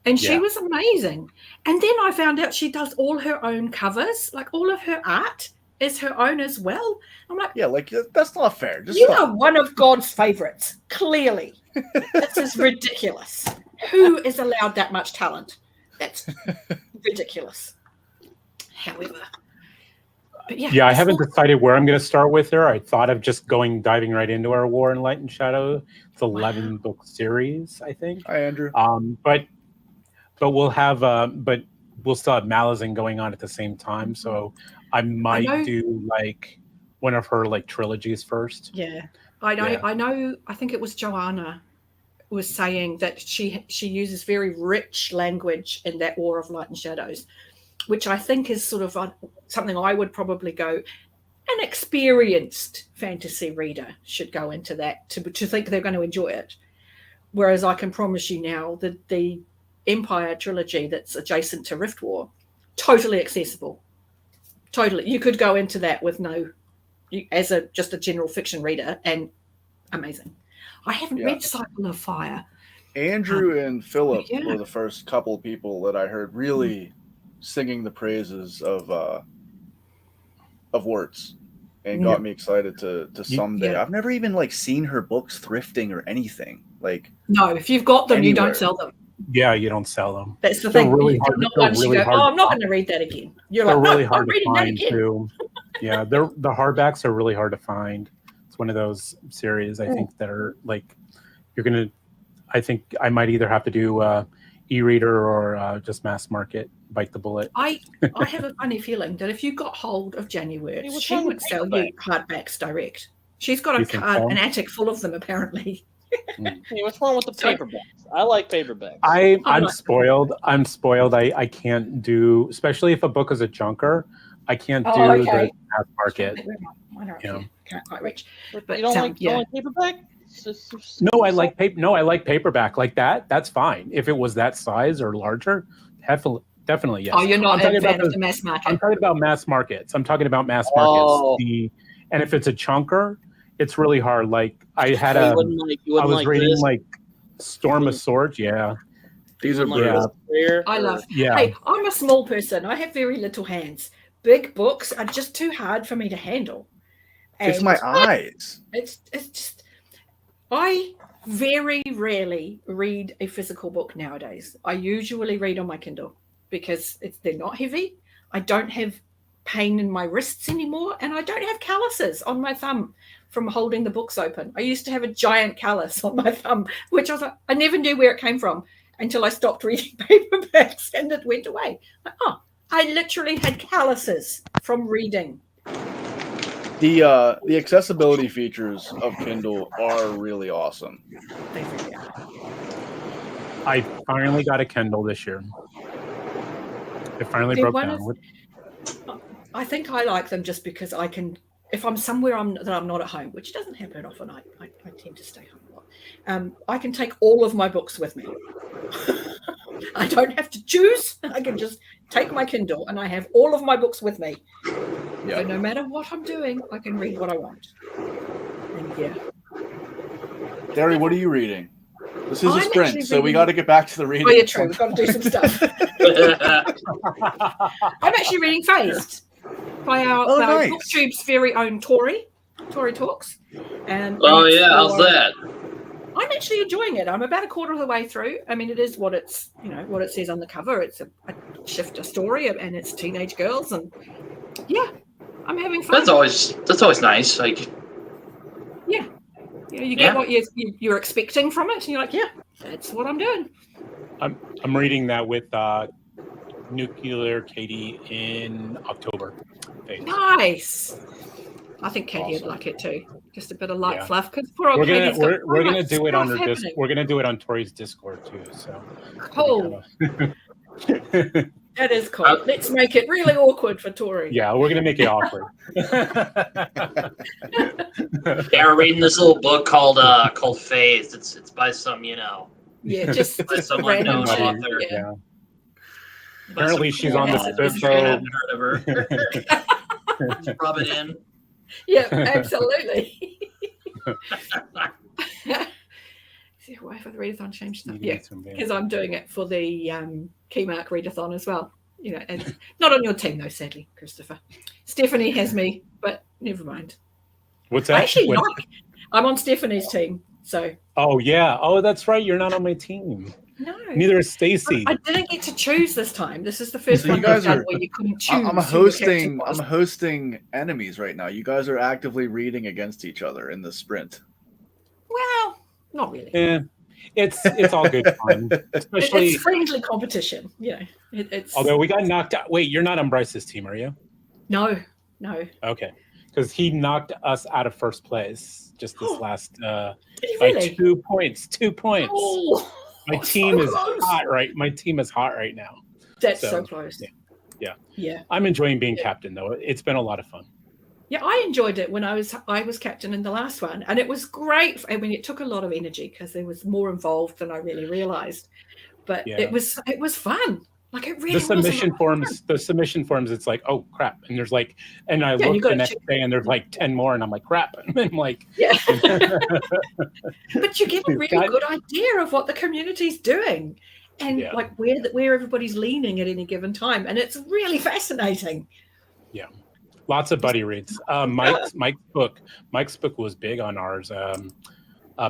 And she Yeah. was amazing. And then I found out she does all her own covers, like all of her art is her own as well. I'm like, Yeah, like that's not fair. Just you stop. are one of God's favorites, clearly. This is ridiculous. Who is allowed that much talent? That's ridiculous. However, but Yeah, I haven't decided where I'm going to start with her. I thought of just diving right into our War in Light and Shadow. It's 11 book series, I think. Hi, Andrew. But we'll have but we'll still have Malazan going on at the same time. So I might know- do like one of her like trilogies first. Yeah, I know. Yeah. I know. I think it was Joanna was saying that she uses very rich language in that War of Light and Shadows, which I think is sort of something I would probably go. An experienced fantasy reader should go into that to think they're going to enjoy it. Whereas I can promise you now that the Empire trilogy that's adjacent to Rift War, totally accessible. Totally, you could go into that with as just a general fiction reader, and amazing. I haven't Yeah. read Cycle of Fire. Andrew and Philip yeah. were the first couple people that I heard really singing the praises of Wirtz, and got me excited to someday. Yeah. I've never even like seen her books thrifting or anything. Like, No, if you've got them, you Anywhere. don't sell them. Yeah, you don't sell them. That's the They're thing. really You're hard- not they're once you really go, hard oh, to I'm not find. going to read that again. You're They're like, really no, hard I'm to reading that find again. too. Yeah, the hardbacks are really hard to find. It's one of those series I think that are like I think I might either have to do e-reader or just mass market, bite the bullet. I have a funny feeling that if you got hold of January, what's she wrong would with sell you hardbacks direct. She's got You think so? an attic full of them, apparently. Hey, what's wrong with the Sorry. paperbacks? I like paperbacks. I'm not- spoiled. I'm spoiled. I can't do, especially if a book is a junker, I can't do Oh, okay. the mass market. Mine are up Yeah. here. Can't quite reach. But But, you don't like yeah. paperback? It's No, I like paper. No, I like paperback like that. That's fine. If it was that size or larger, definitely yes. Oh, you're not I'm a talking fan about of the mass market. I'm talking about mass markets. I'm talking about mass Oh. markets. And if it's a chunker, it's really hard. Like I had You a, wouldn't like, you I wouldn't was like reading this. like Storm of Swords. Yeah, these You are wouldn't like brutal. this prayer, I or- love. yeah. Hey, I'm a small person. I have very little hands. Big books are just too hard for me to handle. It's And my eyes. It's just. I very rarely read a physical book nowadays. I usually read on my Kindle because they're not heavy. I don't have pain in my wrists anymore, and I don't have calluses on my thumb from holding the books open. I used to have a giant callus on my thumb, which I never knew where it came from until I stopped reading paperbacks, and it went away. Like, oh, I literally had calluses from reading. The accessibility features of Kindle are really awesome. They really are. I finally got a Kindle this year. It finally See, broke one down. of- I think I like them just because I can, if I'm somewhere that I'm not at home, which doesn't happen often, I tend to stay home a lot. I can take all of my books with me. I don't have to choose. I can just take my Kindle and I have all of my books with me. Yeah. So no matter what I'm doing, I can read what I want. And yeah. Derry, what are you reading? This is a I'm sprint, actually so we reading- got to get back to the reading. Oh, yeah, at true. some We've got to do some stuff. I'm actually reading Phased by our nice. BookTube's very own Tori Talks. And Oh it's yeah, how's for- that? I'm actually enjoying it. I'm about a quarter of the way through. I mean, it is what it's, what it says on the cover. It's a shifter story and it's teenage girls. And yeah, I'm having fun. That's always nice. Like, you get what you're expecting from it. And you're like, yeah, that's what I'm doing. I'm reading that with Nuclear Katie in October. Phase. Nice. I think Katie would Awesome. like it too. Just a bit of light Yeah. fluff because poor old We're Katie's got so gonna much do it on stuff her happening. We're gonna do it on Tori's Discord too. So Cool. That is cool. Let's make it really awkward for Tori. yeah, we're gonna make it awkward. yeah, we're reading this little book called Phased. It's by some Yeah, just by some random unknown shit. author. Yeah. Apparently, she's on the fifth I row. haven't heard of her. Just rub it in. Yeah, absolutely. See, why for the readathon changed stuff? Yeah, because I'm doing it for the Keymark readathon as well. And not on your team though, sadly, Christopher. Stephanie has me, but never mind. What's I that? actually I'm on Stephanie's team, so. Oh yeah. Oh, that's right. You're not on my team. No. Neither is Stacy. I didn't get to choose this time. This is the first So you one guys I've done are- where you couldn't choose. I'm who your character was. hosting enemies right now. You guys are actively reading against each other in the sprint. Well, not really. Yeah, it's all good fun. Especially It's friendly competition. It's although we got knocked out. Wait, you're not on Bryce's team, are you? no. Okay, because he knocked us out of first place just this last Did he by really? 2 points. 2 points. Oh, My so team is close. hot right. My team is hot right now. That's so So, close. yeah. Yeah. I'm enjoying being Yeah. captain though. It's been a lot of fun. Yeah, I enjoyed it when I was captain in the last one, and it was great. I mean, it took a lot of energy because there was more involved than I really realized, but Yeah. it was fun. Like it really The was a submission lot of forms. The submission forms. It's like, oh crap! And there's like, and I Yeah, you look gotta the next check- day, and there's like 10 more, and I'm like, crap! And I'm like, Yeah. But you get a really That- good idea of what the community's doing and Yeah. like where everybody's leaning at any given time. And it's really fascinating. lots of buddy reads. Mike's book was big on ours.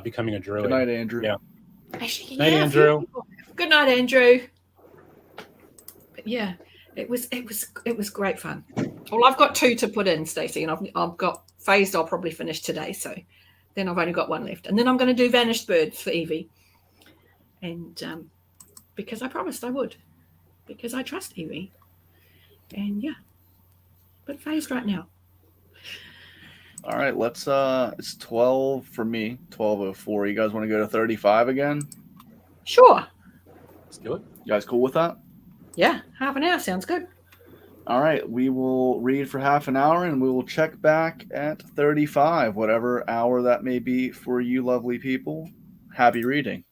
Becoming a druid. Good night, Andrew. Yeah. Actually, Night, a few Andrew. people- Good night, Andrew. But yeah, it was great fun. Well, I've got 2 to put in, Stacey, and I've got Phased. I'll probably finish today, so then I've only got 1 left, and then I'm going to do Vanished Birds for Evie, and because I promised I would, because I trust Evie, and yeah, but Phased right now. All right, let's it's 12 for me, 12:04. You guys want to go to 35 again? Sure. Let's do it. You guys cool with that? Yeah, half an hour sounds good. All right, we will read for half an hour and we will check back at 35, whatever hour that may be for you lovely people. Happy reading.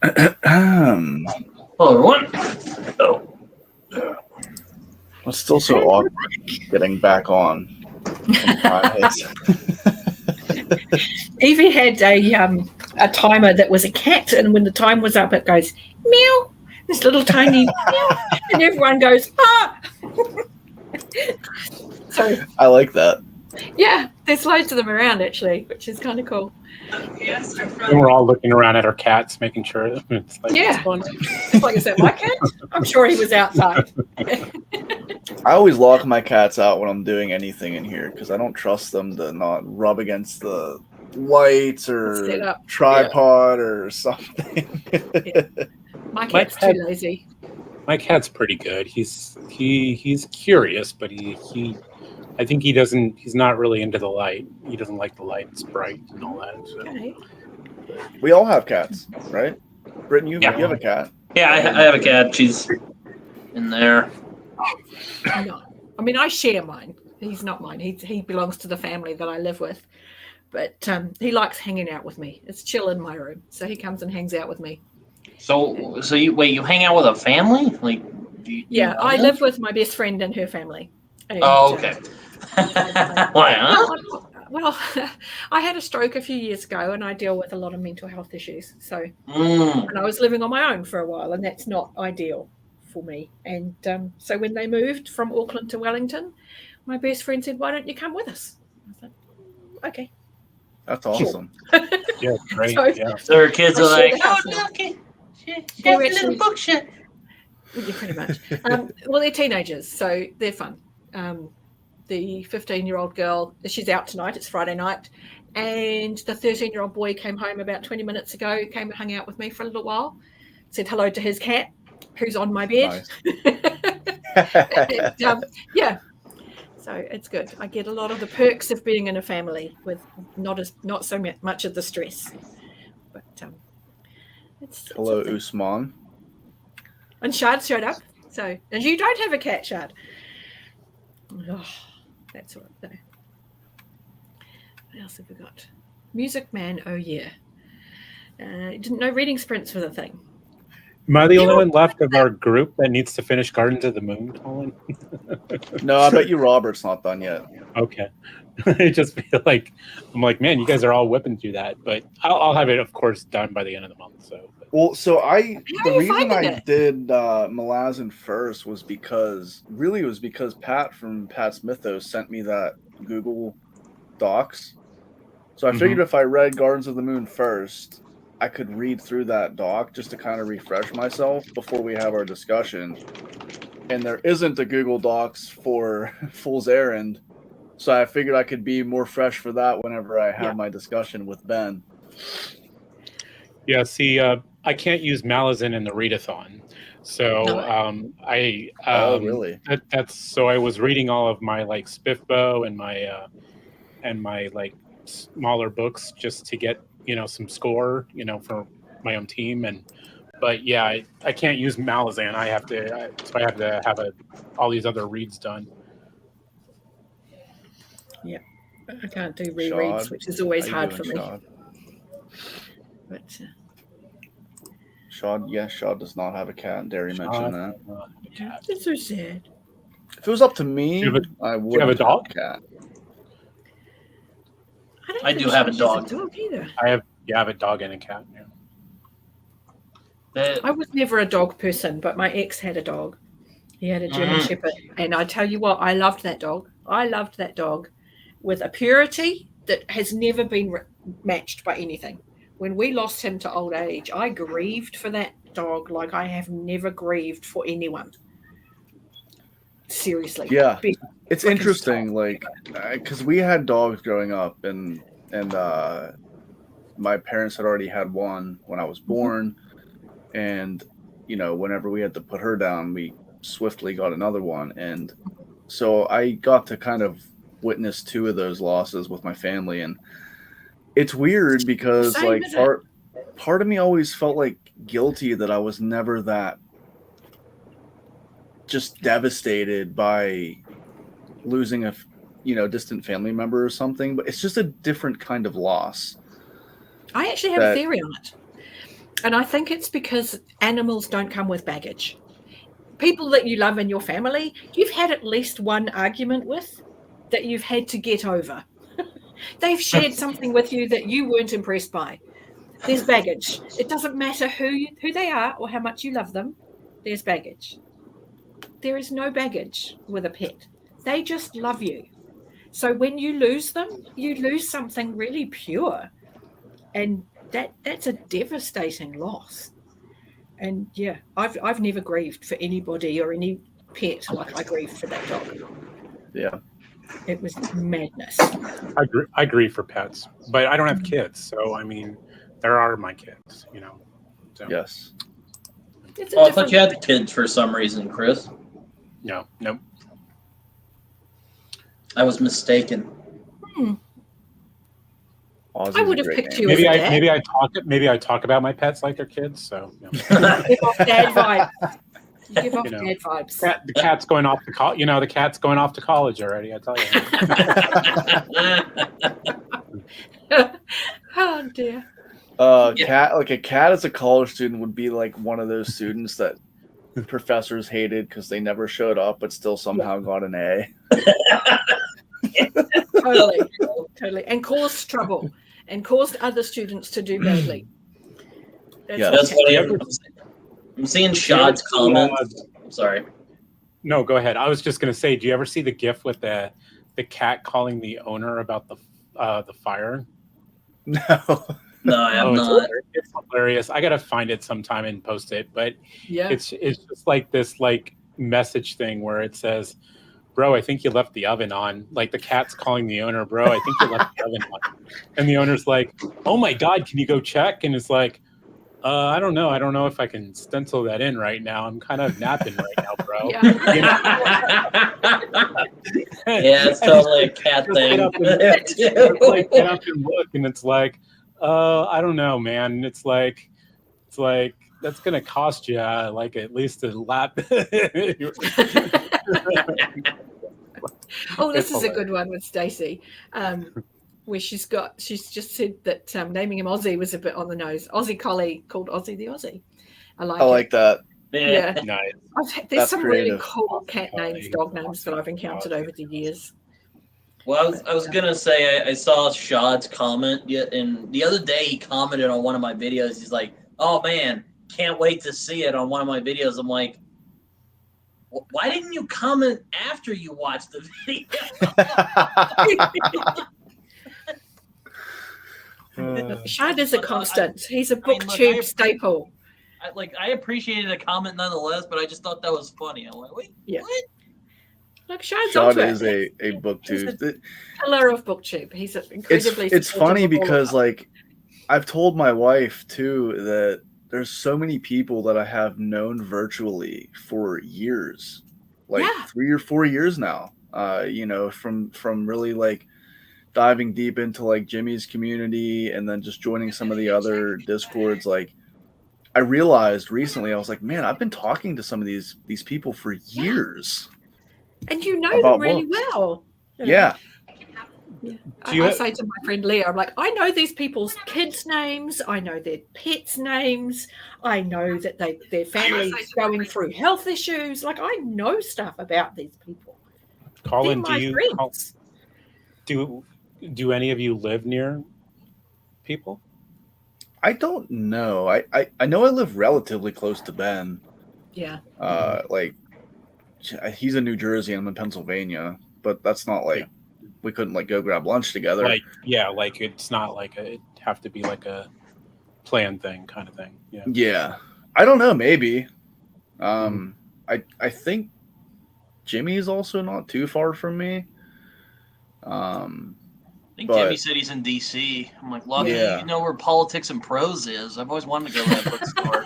Hello, everyone. Oh, It's still so awkward getting back on. Evie had a timer that was a cat, and when the time was up, it goes meow. This little tiny meow, and everyone goes ah. So I like that. yeah, there's loads of them around actually, which is kind of cool. yes, I'm And we're all looking around at our cats, making sure it's like Yeah. it's fun. It's like, is that my cat? I'm sure he was outside. I always lock my cats out when I'm doing anything in here because I don't trust them to not rub against the lights Set or up. tripod or something. My cat's cat- too lazy. My cat's pretty good. He's curious, but I think he's not really into the light. He doesn't like the light. It's bright and all that. So. Okay. We all have cats, right? Britton, you Yeah. have a cat. Yeah, I have a cat. She's in there. No. I mean, I share mine. He's not mine. He belongs to the family that I live with. But he likes hanging out with me. It's chill in my room. So he comes and hangs out with me. So you hang out with a family? Like, Yeah, I live with my best friend and her family. And, Oh, okay. Why, huh? Well, I had a stroke a few years ago and I deal with a lot of mental health issues. So, Mm. and I was living on my own for a while, and that's not ideal for me. And so when they moved from Auckland to Wellington, my best friend said, "Why don't you come with us?" I said, "Okay." That's awesome. Yeah, great. So- Yeah. So her kids I are share like, the house oh, now. look, she They're has a actually- little bookshelf. Yeah, pretty much. Well, they're teenagers, so they're fun. The 15-year-old girl, she's out tonight. It's Friday night. And the 13-year-old boy came home about 20 minutes ago, came and hung out with me for a little while, said hello to his cat, who's on my bed. Nice. And, yeah. So it's good. I get a lot of the perks of being in a family with not so much of the stress. But it's Hello, a thing. Usman. And Shad showed up. So, and you don't have a cat, Shad. Oh, that's all right, though. What else have we got? Music Man, oh yeah. Didn't know reading sprints was a thing. Am I the only one left of our group that needs to finish Gardens of the Moon, Colin? No, I bet you Robert's not done yet. Okay. I just feel like I'm like, man, you guys are all whipping through that, but I'll have it, of course, done by the end of the month. So Well, so How are the you reason finding I it? did Malazan first was because Pat from Pat's Mythos sent me that Google Docs. So I figured if I read Gardens of the Moon first, I could read through that doc just to kind of refresh myself before we have our discussion. And there isn't a Google Docs for Fool's Errand, so I figured I could be more fresh for that whenever I have Yeah. my discussion with Ben. yeah, see, I can't use Malazan in the readathon. So No. I Oh, really? that's so I was reading all of my like Spiffbo and my like smaller books just to get some score for my own team, but yeah, I can't use Malazan. I have to have all these other reads done. I can't do rereads, Shad, which is always How you hard for doing, me. Shad? But Shad does not have a cat. and Derry mentioned that. Cat. it's so sad. If it was up to me, Do you have I would have a dog? cat. don't I think do have a she has dog. either. I have a dog and a cat. Yeah. I was never a dog person, but my ex had a dog. He had a German Shepherd, and I tell you what, I loved that dog. I loved that dog with a purity that has never been matched by anything. When we lost him to old age, I grieved for that dog like I have never grieved for anyone. Seriously. Yeah. Big It's freaking interesting, like, because we had dogs growing up, and my parents had already had one when I was born, and whenever we had to put her down, we swiftly got another one, and so I got to kind of witness two of those losses with my family, and it's weird because Same, like isn't it? part of me always felt like guilty that I was never that just devastated by losing a distant family member or something, but it's just a different kind of loss. I actually have a that- theory on it. And I think it's because animals don't come with baggage. People that you love in your family, you've had at least one argument with that you've had to get over. They've shared something with you that you weren't impressed by. There's baggage. It doesn't matter who they are or how much you love them. There's baggage. There is no baggage with a pet. They just love you. So when you lose them, you lose something really pure. And that's a devastating loss. And yeah, I've never grieved for anybody or any pet like I grieved for that dog. Yeah. It was madness. I grieve for pets, but I don't have kids, so I mean, there are my kids, you know. So, Yes. It's Oh, I thought you had kids for some reason, Chris. No, nope. I was mistaken. Ozzy's I a would have great picked name. you as a dad. Maybe I talk about my pets like they're kids. So you know. Give off dad vibes. You give off You know, dad vibes. The cat's going off to college. You know, the cat's going off to college already. I tell you. Oh dear. Cat, like a cat as a college student would be like one of those students that professors hated because they never showed up but still somehow got an A. Totally. And caused trouble and caused other students to do badly. Yeah. That's what funny. I'm seeing Shad's comments. I'm sorry. No, go ahead. I was just going to say, do you ever see the GIF with the cat calling the owner about the fire? No. No, I have Oh, not. it's hilarious. I gotta find it sometime and post it. But Yeah. it's just like this like message thing where it says, "Bro, I think you left the oven on." Like the cat's calling the owner, "Bro, I think you left the oven on," and the owner's like, "Oh my God, can you go check?" And it's like, I don't know. I don't know if I can stencil that in right now. I'm kind of napping right now, bro. Yeah. You know? Yeah, it's totally a cat Just thing. get up and- It's like get up and look, and it's like, I don't know, man. It's like that's gonna cost you like at least a lap. Oh, this It's is a good one with Stacey, where she's just said that naming him Ozzy was a bit on the nose. Aussie Collie called Ozzy the Aussie. I like that. Yeah. Nice. There's That's some creative. really cool cat Collie. names, dog names that I've encountered over the years. Well, I was gonna say I saw Shad's comment and the other day he commented on one of my videos. He's like, "Oh man, can't wait to see it on one of my videos." I'm like, "Why didn't you comment after you watched the video?" Shad is a constant. He's a I mean, look, booktube staple. I appreciated the comment nonetheless, but I just thought that was funny. I'm like, wait, Yeah. what? Look, Shad's Shad onto is it. a booktube. Pillar of booktube. He's incredibly. It's funny supportive of all of because us. like I've told my wife too that there's so many people that I have known virtually for years, like Yeah. 3 or 4 years now. You know, from really like diving deep into like Jimmy's community and then just joining some of the other discords. Like I realized recently, I was like, man, I've been talking to some of these people for years. And you know about them really books. well. You know? Yeah. I say to my friend Leah, I'm like, I know these people's kids' names. I know their pets' names. I know that their family's going through health issues. Like, I know stuff about these people. Colin, They're my friends. do any of you live near people? I don't know. I know I live relatively close to Ben. Yeah. Like he's in New Jersey and I'm in Pennsylvania, but that's not like we couldn't like go grab lunch together. Like it's not like it'd have to be like a planned thing kind of thing. Yeah. Yeah. I don't know, maybe. I think Jimmy's also not too far from me. I think But- Jimmy said he's in DC. I'm like, lucky Yeah. you know where Politics and Prose is. I've always wanted to go to that bookstore.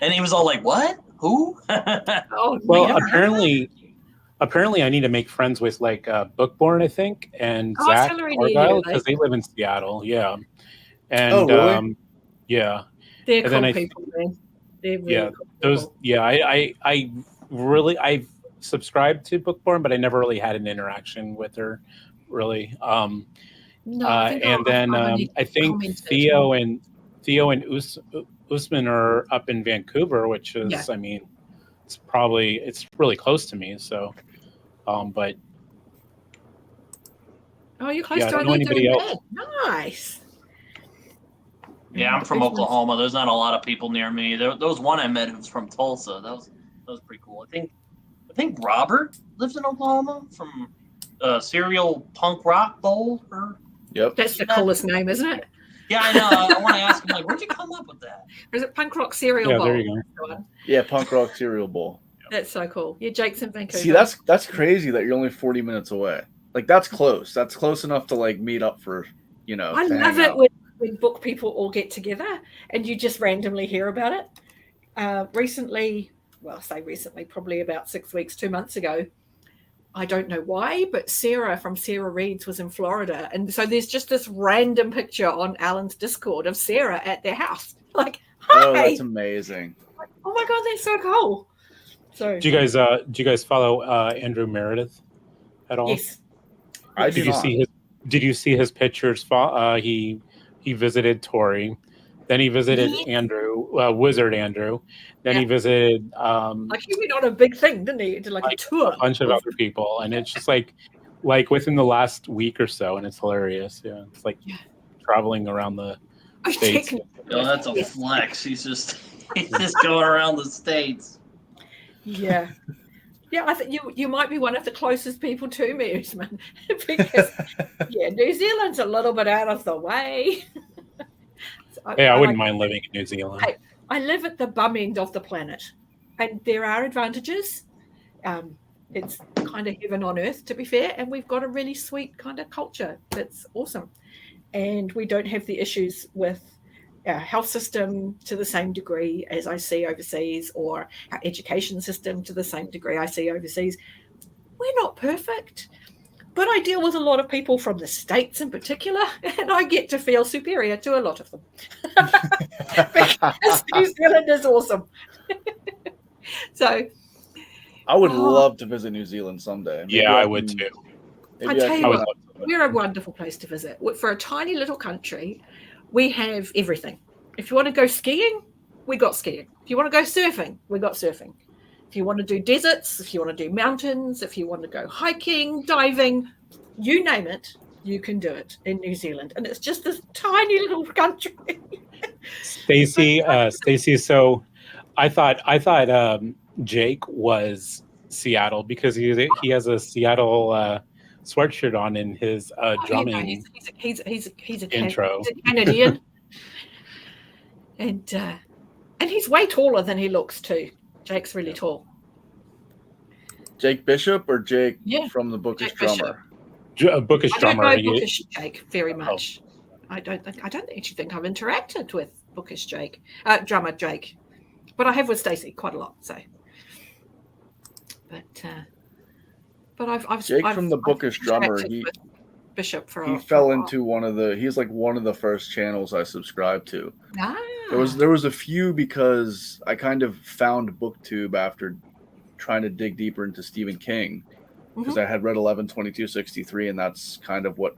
And he was all like, "What? Who?" Oh, Well, yeah. apparently, I need to make friends with like Bookborn, I think, and Oh, Zach Hillary near you, Argyle they- because they live in Seattle. Yeah. And Oh, really? yeah, They're and then cool I- people, man. They're really yeah, cool those people. yeah, I've subscribed to Bookborn, but I never really had an interaction with her, really. No, I think And I'll then finally I think commented. Theo and Theo and Usman are up in Vancouver, which is, Yeah. I mean, it's really close to me. So, but Oh, you're close yeah, I to don't know anybody else. Nice. Yeah, I'm from Richmond's- Oklahoma. There's not a lot of people near me. There was one I met who's from Tulsa. That was pretty cool. I think Robert lives in Oklahoma from Serial Punk Rock Bowl. Or Yep. That's the coolest name, isn't it? yeah, I know. I want to ask him like, where'd you come up with that? Or is it Punk Rock Cereal Yeah, Bowl? there you go. Yeah, Punk Rock Cereal Bowl. That's so cool. Yeah, Jake's in Vancouver. See, that's crazy that you're only 40 minutes away. Like that's close. That's close enough to like meet up for, I to love hang it out. when book people all get together and you just randomly hear about it. Recently, well, I say recently, probably about 6 weeks, 2 months ago, I don't know why, but Sarah from Sarah Reads was in Florida. And so there's just this random picture on Alan's Discord of Sarah at their house. Like, hi! Oh, that's amazing. Oh my God, that's so cool. So, Do you guys follow Andrew Meredith at all? yes. I do Did you not. see his? Did you see his pictures? He visited Tori, then he visited Yes. Andrew, Wizard Andrew, then he Yeah. visited Like, he went on a big thing, didn't he? He did like a tour. a bunch of other people, and it's just like within the last week or so, and it's hilarious. Yeah, it's like Yeah. traveling around the I States. think- Oh, that's a flex. He's just going around the states. Yeah. Yeah, I think you might be one of the closest people to me, Usman, because New Zealand's a little bit out of the way. So Yeah, I wouldn't mind living in New Zealand. Hey. I live at the bum end of the planet, and there are advantages. It's kind of heaven on earth, to be fair, and we've got a really sweet kind of culture that's awesome. And we don't have the issues with our health system to the same degree as I see overseas, or our education system to the same degree I see overseas. We're not perfect, but I deal with a lot of people from the States in particular, and I get to feel superior to a lot of them. Because New Zealand is awesome. So I would Oh. love to visit New Zealand someday. Maybe Yeah, I would can- too. maybe I tell can you I would what, love to. we're a wonderful place to visit. For a tiny little country, we have everything. If you want to go skiing, we got skiing. If you want to go surfing, we got surfing. If you want to do deserts, if you want to do mountains, if you want to go hiking, diving, you name it, you can do it in New Zealand. And it's just this tiny little country. Stacy. So, I thought Jake was Seattle because he has a Seattle sweatshirt on in his drumming He's a intro. He's a Canadian. And he's way taller than he looks too. Jake's really tall. Jake Bishop or Jake Yeah, from the Bookish Jake Bishop. Drummer? A bookish I don't drummer. know Bookish Jake very much. I don't actually think I've interacted with Bookish Jake, drummer Jake, but I have with Stacey quite a lot. So, but I've Jake I've- from the I've Bookish Drummer, interacted he with Bishop for he a fell while. into he's like one of the first channels I subscribed to. Ah, There was a few because I kind of found BookTube after trying to dig deeper into Stephen King because I had read 11/22/63, and that's kind of what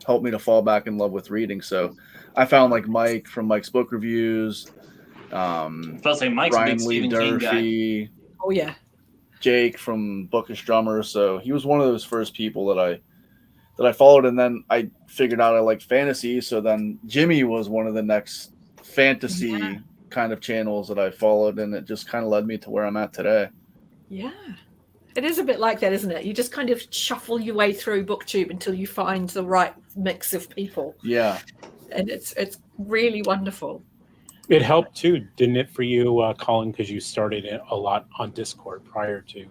helped me to fall back in love with reading. So I found like Mike from Mike's Book Reviews, I was saying Mike's a Brian big Lee Stephen King guy. Durfee, oh yeah, Jake from Bookish Drummer. So he was one of those first people that I followed, and then I figured out I liked fantasy. So then Jimmy was one of the next fantasy Yeah. kind of channels that I followed, and it just kind of led me to where I'm at today. yeah. It is a bit like that, isn't it? You just kind of shuffle your way through BookTube until you find the right mix of people, Yeah. and it's really wonderful. It helped too, didn't it, for you, Colin? Because you started it a lot on Discord prior to.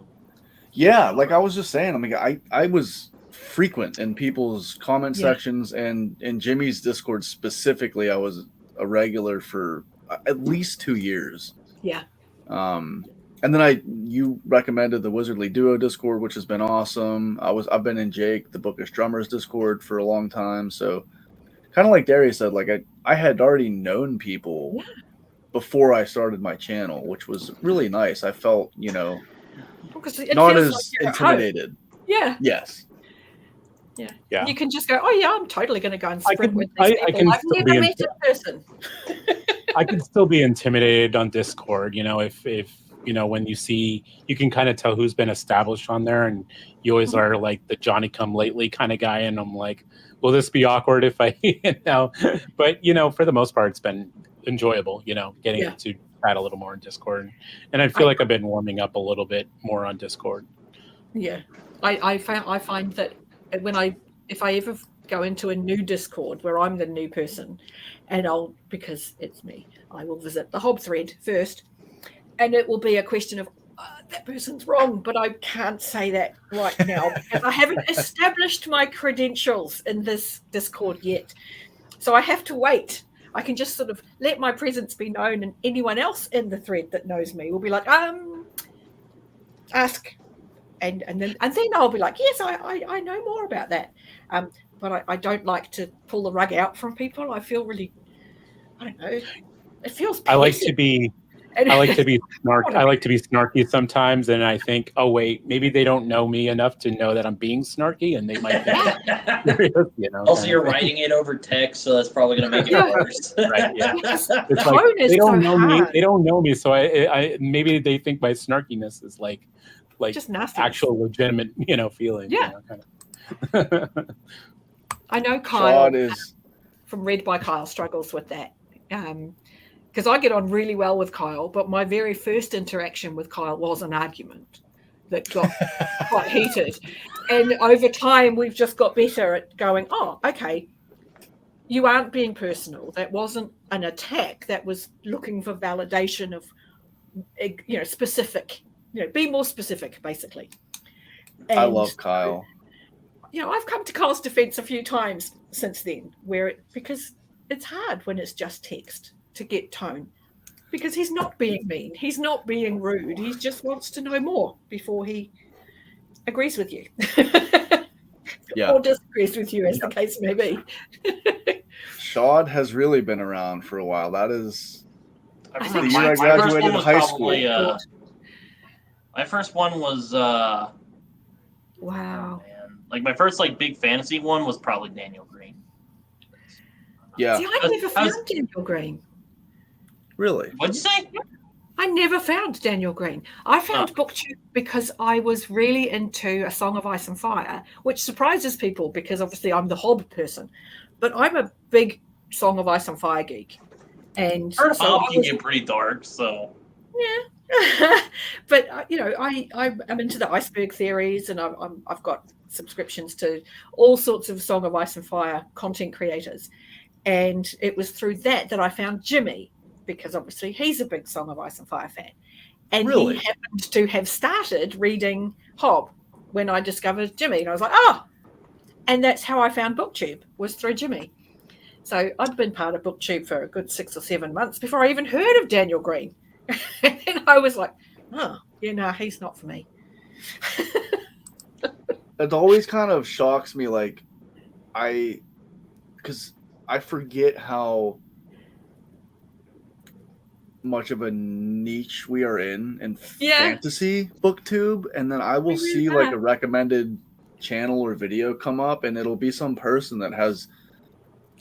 Yeah, like I was just saying, I mean, I was frequent in people's comment Yeah. sections, and in Jimmy's Discord specifically, I was a regular for at least 2 years. Yeah. And then you recommended the Wizardly Duo Discord, which has been awesome. I've been in Jake, the Bookish Drummers Discord for a long time. So kind of like Darius said, like I had already known people Yeah. before I started my channel, which was really nice. I felt, Because it not feels as like you're at home. intimidated. Yeah, Yes. Yeah. You can just go, oh yeah, I'm totally going to go and I sprint can- with these I people. can I've still never be met in person. I can still be intimidated on Discord, if when you see, you can kind of tell who's been established on there, and you always are like the Johnny come lately kind of guy, and I'm like, will this be awkward if I but for the most part it's been enjoyable, getting Yeah. to chat a little more in Discord, and I feel like I've been warming up a little bit more on Discord. Yeah, I find that if I ever go into a new Discord where I'm the new person, and because it's me, I will visit the Hob thread first, and it will be a question of that person's wrong, but I can't say that right now because I haven't established my credentials in this Discord yet, so I have to wait. I can just sort of let my presence be known, and anyone else in the thread that knows me will be like, ask. And then I'll be like, yes, I know more about that. But I don't like to pull the rug out from people. I feel really, I don't know, it feels I like to passive. be snarky. I like to be snarky sometimes, and I think, oh wait, maybe they don't know me enough to know that I'm being snarky, and they might think I'm serious, Also, you're writing it over text, so that's probably going to make it Yeah. worse. Right, yeah. Because It's tone like is they don't so know me. hard. They don't know me, so I maybe they think my snarkiness is like Just nasty. actual legitimate, feeling. Yeah. Kind of. I know Kyle Shad is from Read by Kyle struggles with that. Because I get on really well with Kyle, but my very first interaction with Kyle was an argument that got quite heated. And over time, we've just got better at going, oh, okay, you aren't being personal. That wasn't an attack. That was looking for validation of, specific, be more specific, basically. I love Kyle. I've come to Kyle's defense a few times since then, because it's hard when it's just text to get tone, because he's not being mean, he's not being rude, he just wants to know more before he agrees with you. Yeah. Or disagrees with you, as the case may be. Shad has really been around for a while. That is I the think year I my first graduated one was high probably, school. my first one was Wow. man. Like my first big fantasy one was probably Daniel Green. Yeah. See, I never found Daniel Green. Really? What'd you say? I never found Daniel Green. I found BookTube because I was really into A Song of Ice and Fire, which surprises people because obviously I'm the Hob person, but I'm a big Song of Ice and Fire geek. And Heard so Hob I can was- get pretty dark, so but I'm into the iceberg theories, and I've got subscriptions to all sorts of Song of Ice and Fire content creators, and it was through that I found Jimmy, because obviously he's a big Song of Ice and Fire fan, and Really? he happened to have started reading Hob when I discovered Jimmy, and I was like, and that's how I found BookTube, was through Jimmy. So I'd been part of BookTube for a good 6 or 7 months before I even heard of Daniel Green. And I was like, he's not for me. It always kind of shocks me, because I forget how much of a niche we are in fantasy BookTube, and then I will see a recommended channel or video come up, and it'll be some person that has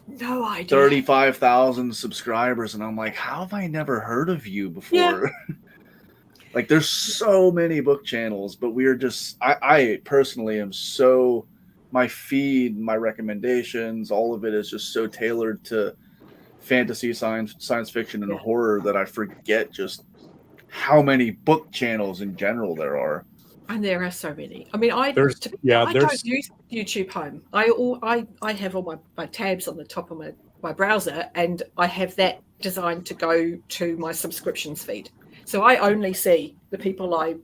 no idea 35,000 subscribers, and I'm like, how have I never heard of you before? Yeah. There's so many book channels, but we're just I personally am so, my feed, my recommendations, all of it is just so tailored to fantasy, science fiction, and horror that I forget just how many book channels in general there are. And there are so many. I mean, I There's- don't use YouTube Home. I have all my tabs on the top of my browser, and I have that designed to go to my subscriptions feed. So I only see the people I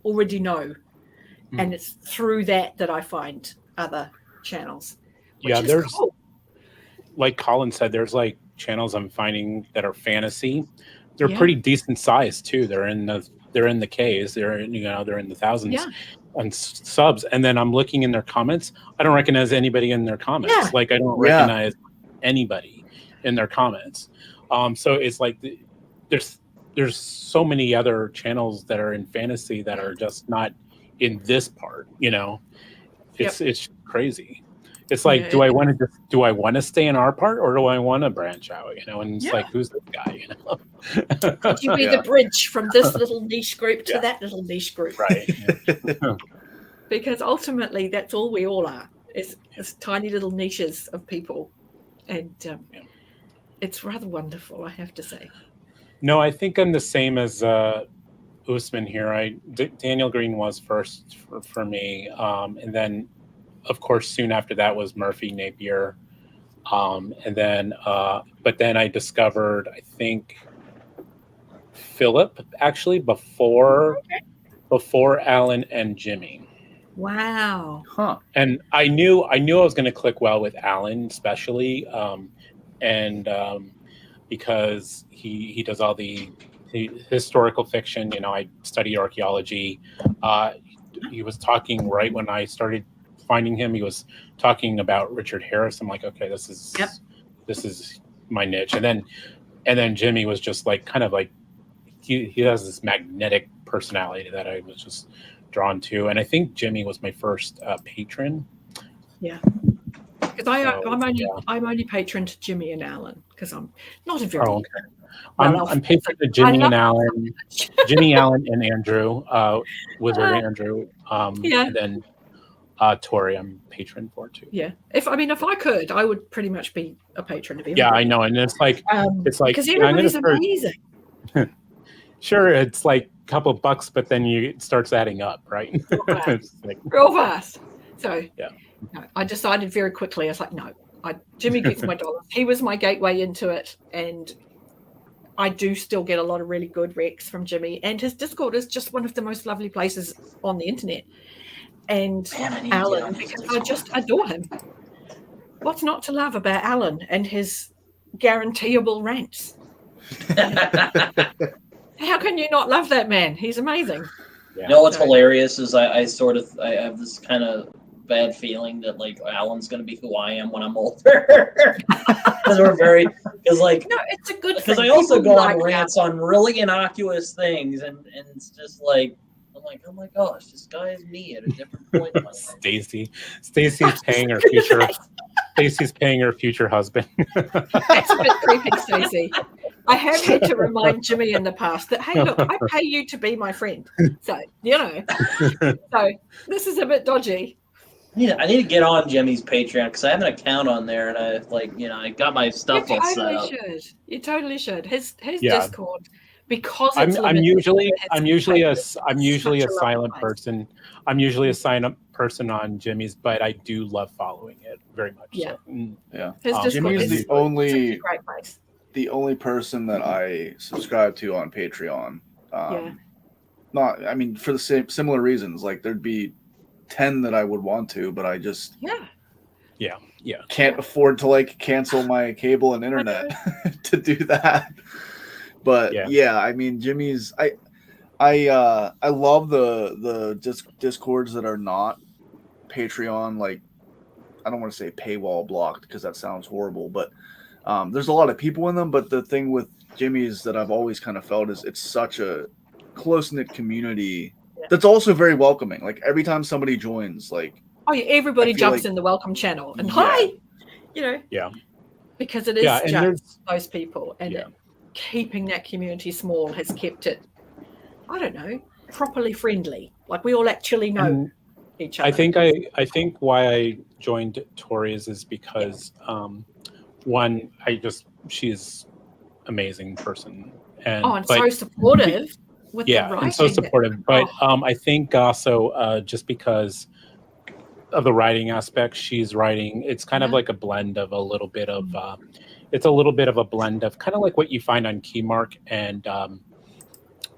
already know, and it's through that I find other channels. Yeah, is there's cool. like Colin said, there's channels I'm finding that are fantasy. They're Yeah. pretty decent size too. They're in the Ks. They're in the thousands Yeah. on subs. And then I'm looking in their comments. I don't recognize anybody in their comments. Yeah. I don't recognize anybody in their comments. So it's there's so many other channels that are in fantasy that are just not in this part. It's crazy. it's like, Yeah. do I want to stay in our part, or do I want to branch out? And it's Yeah. like, who's this guy? Could you be Yeah. the bridge from this little niche group to Yeah. that little niche group? Right. Yeah. Because ultimately, that's all we all are. Is tiny little niches of people, and it's rather wonderful, I have to say. No, I think I'm the same as Usman here. Daniel Green was first for me, and then, of course, soon after that was Murphy Napier, and then but then I discovered, I think, Philip actually before Alan and Jimmy. Wow. Huh. And I knew I was going to click well with Alan, especially, because he does all the historical fiction. I study archaeology. He was talking right when I started finding him. He was talking about Richard Harris. I'm like, okay, this is my niche. And then Jimmy was just like kind of like he has this magnetic personality that I was just drawn to, and I think Jimmy was my first patron. Yeah, because I'm only patron to Jimmy and Alan because I'm not a very. Oh, okay. I'm patron to Jimmy and Alan, Jimmy, Alan, and Andrew, Wizard Andrew. Yeah. And then Tori, I'm patron for too. Yeah, if I could, I would pretty much be a patron of everybody. Yeah, I know, and it's like because everybody's amazing. Sure, it's like a couple bucks, but then it starts adding up, right? It's like, Real fast. So yeah. No, I decided very quickly. I was like, no, Jimmy gets my dollars. He was my gateway into it, and I do still get a lot of really good recs from Jimmy. And his Discord is just one of the most lovely places on the internet. And Alan, because I just adore him. What's not to love about Alan and his guaranteeable rants? How can you not love that man? He's amazing. Yeah. You know what's hilarious is I have this kind of bad feeling that like Alan's gonna be who I am when I'm older. Because No, it's a good thing. because I also People go on like rants on really innocuous things, and it's just like I'm like, oh my gosh, this guy is me at a different point in my life. Stacy's paying her future. Stacy's paying her future husband. That's a bit creepy, Stacey. I have had to remind Jimmy in the past that, hey, look, I pay you to be my friend. So, so this is a bit dodgy. I need to get on Jimmy's Patreon because I have an account on there, and I got my stuff all set up. You totally should. His Yeah. Discord, because I'm limited, usually it's a such a silent lovely person. I'm usually a silent person on Jimmy's, but I do love following it very much. Yeah. So. Yeah. His Discord Jimmy's is the such a only great place. the only person that I subscribe to on Patreon. Yeah. Not, I mean, for the similar reasons. Like there'd be 10 that I would want to, but I just can't afford to like cancel my cable and internet to do that. But yeah, I mean, Jimmy's. I love the Discords that are not Patreon. Like, I don't want to say paywall blocked because that sounds horrible, but there's a lot of people in them. But the thing with Jimmy's that I've always kind of felt is it's such a close-knit community that's also very welcoming. Like every time somebody joins, like everybody jumps in the welcome channel and hi, because it is just those people, and keeping that community small has kept it, I don't know, properly friendly. Like we all actually know each other. I think why I joined Tori's is because one, she's amazing person, and so supportive. With the writing, and so supportive. But I think also just because of the writing aspect, she's writing. It's kind of like a blend of a little bit of. It's a little bit of a blend of kind of like what you find on Keymark and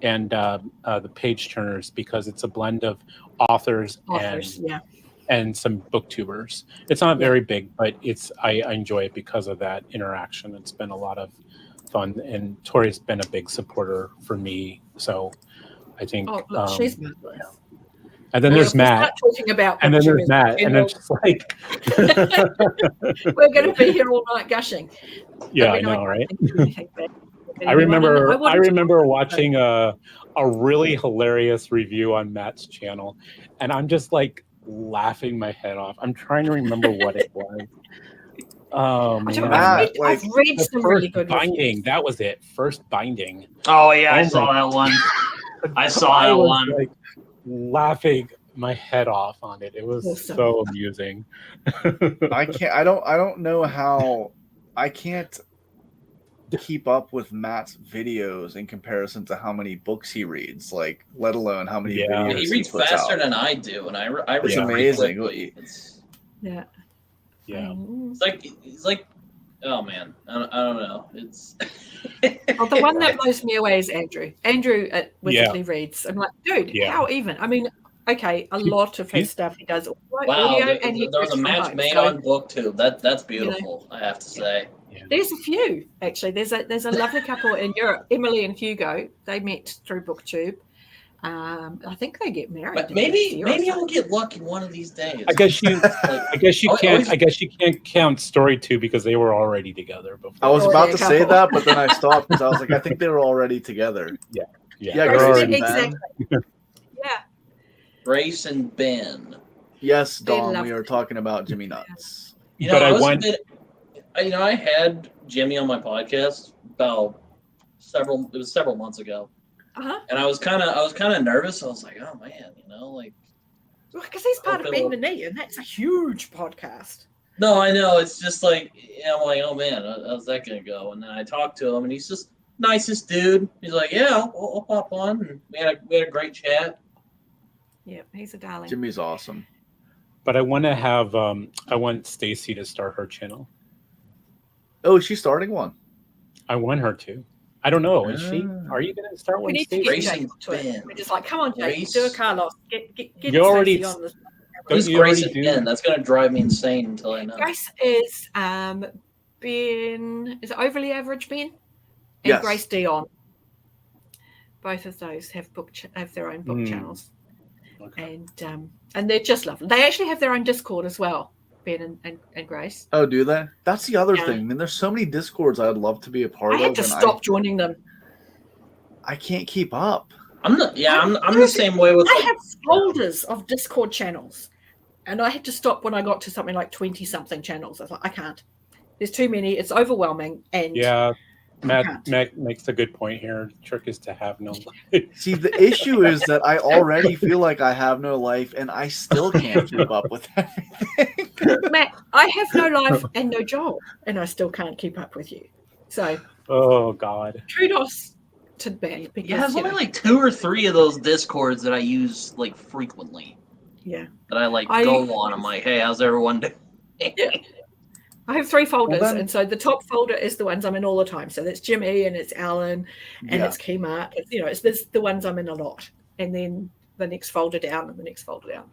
the Page Turners, because it's a blend of authors and some booktubers. It's not very big, but I enjoy it because of that interaction. It's been a lot of fun, and Tori's been a big supporter for me. So I think she's marvelous. And then there's Matt. Talking about and then there's Matt, and it's just like we're going to be here all night gushing. Yeah, I know, right? I remember watching a really hilarious review on Matt's channel, and I'm just like laughing my head off. I'm trying to remember what it was. Oh I don't man, know. Matt, I've read the some really first good binding. That was it. First binding. Oh yeah, I Oh saw my- that one. I saw I that was one. like laughing my head off on it. It was Awesome. so amusing. I don't know how I can't keep up with Matt's videos in comparison to how many books he reads, like let alone how many Yeah. videos He reads puts faster out. than I do, and I read It's pretty amazing. quickly. It's Yeah. Yeah. it's like oh man, I don't know. It's Well, the one that blows me away is Andrew. Andrew at Yeah. Wizardly Reads. I'm like, dude, Yeah. how even? I mean, okay, a lot of his stuff he does wow. audio, There, and he there was a works from match home, made so on BookTube. That's beautiful. I have to say. there's a few actually. There's a lovely couple in Europe, Emily and Hugo. They met through BookTube. I think they get married. But in the next maybe year or maybe so. I'll get lucky one of these days. I guess you Oh, can't. I guess you can't count Story 2 because they were already together before. I was Or about a to say couple. that, but then I stopped because I was like, I think they were already together. Yeah, Yeah, they're Grace already- and Ben. Exactly. Yeah. Grace and Ben. Yes, They Dom, love we are it. talking about Jimmy Nuts. You know, But I I was want- a bit. I had Jimmy on my podcast about several months ago, Uh-huh. and I was kind of nervous. I was like, oh man, like. Well, because he's part of Okay, Bend well- the Knee, and that's a huge podcast. No, I know. It's just like I'm like, oh man, how's that gonna go? And then I talked to him, and he's just nicest dude. He's like, yeah, I'll pop on. And we had a great chat. Yeah, he's a darling. Jimmy's awesome. But I want to have. I want Stacy to start her channel. Oh, she's starting one. I want her to. I don't know. Is she? Ah. Are you going to start We one, need to Stacy? get Racing Jake to it. Ben. We're just like, come on, Jake, Race- do a Carlos. Get You already- Stacey on this. Don't Who's you Grace already and do? Ben? That's gonna drive me insane until I know. Grace is Ben. Is it Overly Average Ben? And Yes. Grace Dion. Both of those have have their own book Hmm. channels, Okay. and they're just lovely. They actually have their own Discord as well, Ben and Grace. Oh, do they? That's the other Yeah. thing. I mean, there's so many Discords I'd love to be a part I of, had to and stop joining them. I can't keep up. I'm the same way with I like, have folders of Discord channels, and I had to stop when I got to something like 20-something channels. I was like, I can't. There's too many. It's overwhelming. And Yeah, can't. Matt makes a good point here. Trick is to have no. See, the issue is that I already feel like I have no life, and I still can't keep up with everything. Matt, I have no life and no job, and I still can't keep up with you. So Oh God. kudos to Ben because yeah, there's you only know, like 2 or 3 of those Discords that I use like frequently. yeah. That I like I- go on. I'm like, hey, how's everyone doing? Yeah. I have 3 folders, then- and so the top folder is the ones I'm in all the time. So that's Jimmy and it's Alan and Yeah. it's Kmart. It's this the ones I'm in a lot, and then the next folder down and the next folder down.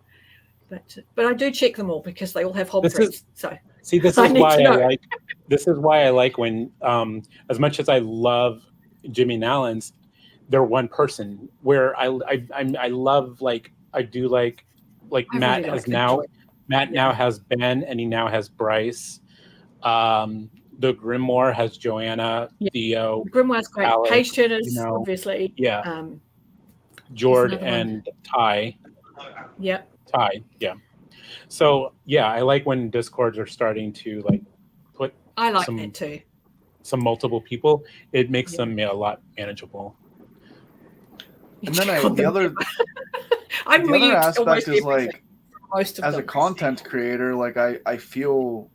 But I do check them all because they all have hob This is- threads. So See, this I is need why to I know. like. This is why I like when, as much as I love Jimmy and Alan's, they're one person. Where I love I do like I Matt really has like now. them. Matt now has Ben, and he now has Bryce. The Grimoire has Joanna, Yeah. Theo, Grimoire's great. Alex, Page turners, you know. obviously. yeah, Jord, another one. and Ty. Yeah. Yeah. So yeah, I like when Discords are starting to put I like Some- that too. some multiple people. It makes Yeah. them a lot manageable. And then the other I'm the other mute aspect almost is everything, like, most of as a them. content creator, like I feel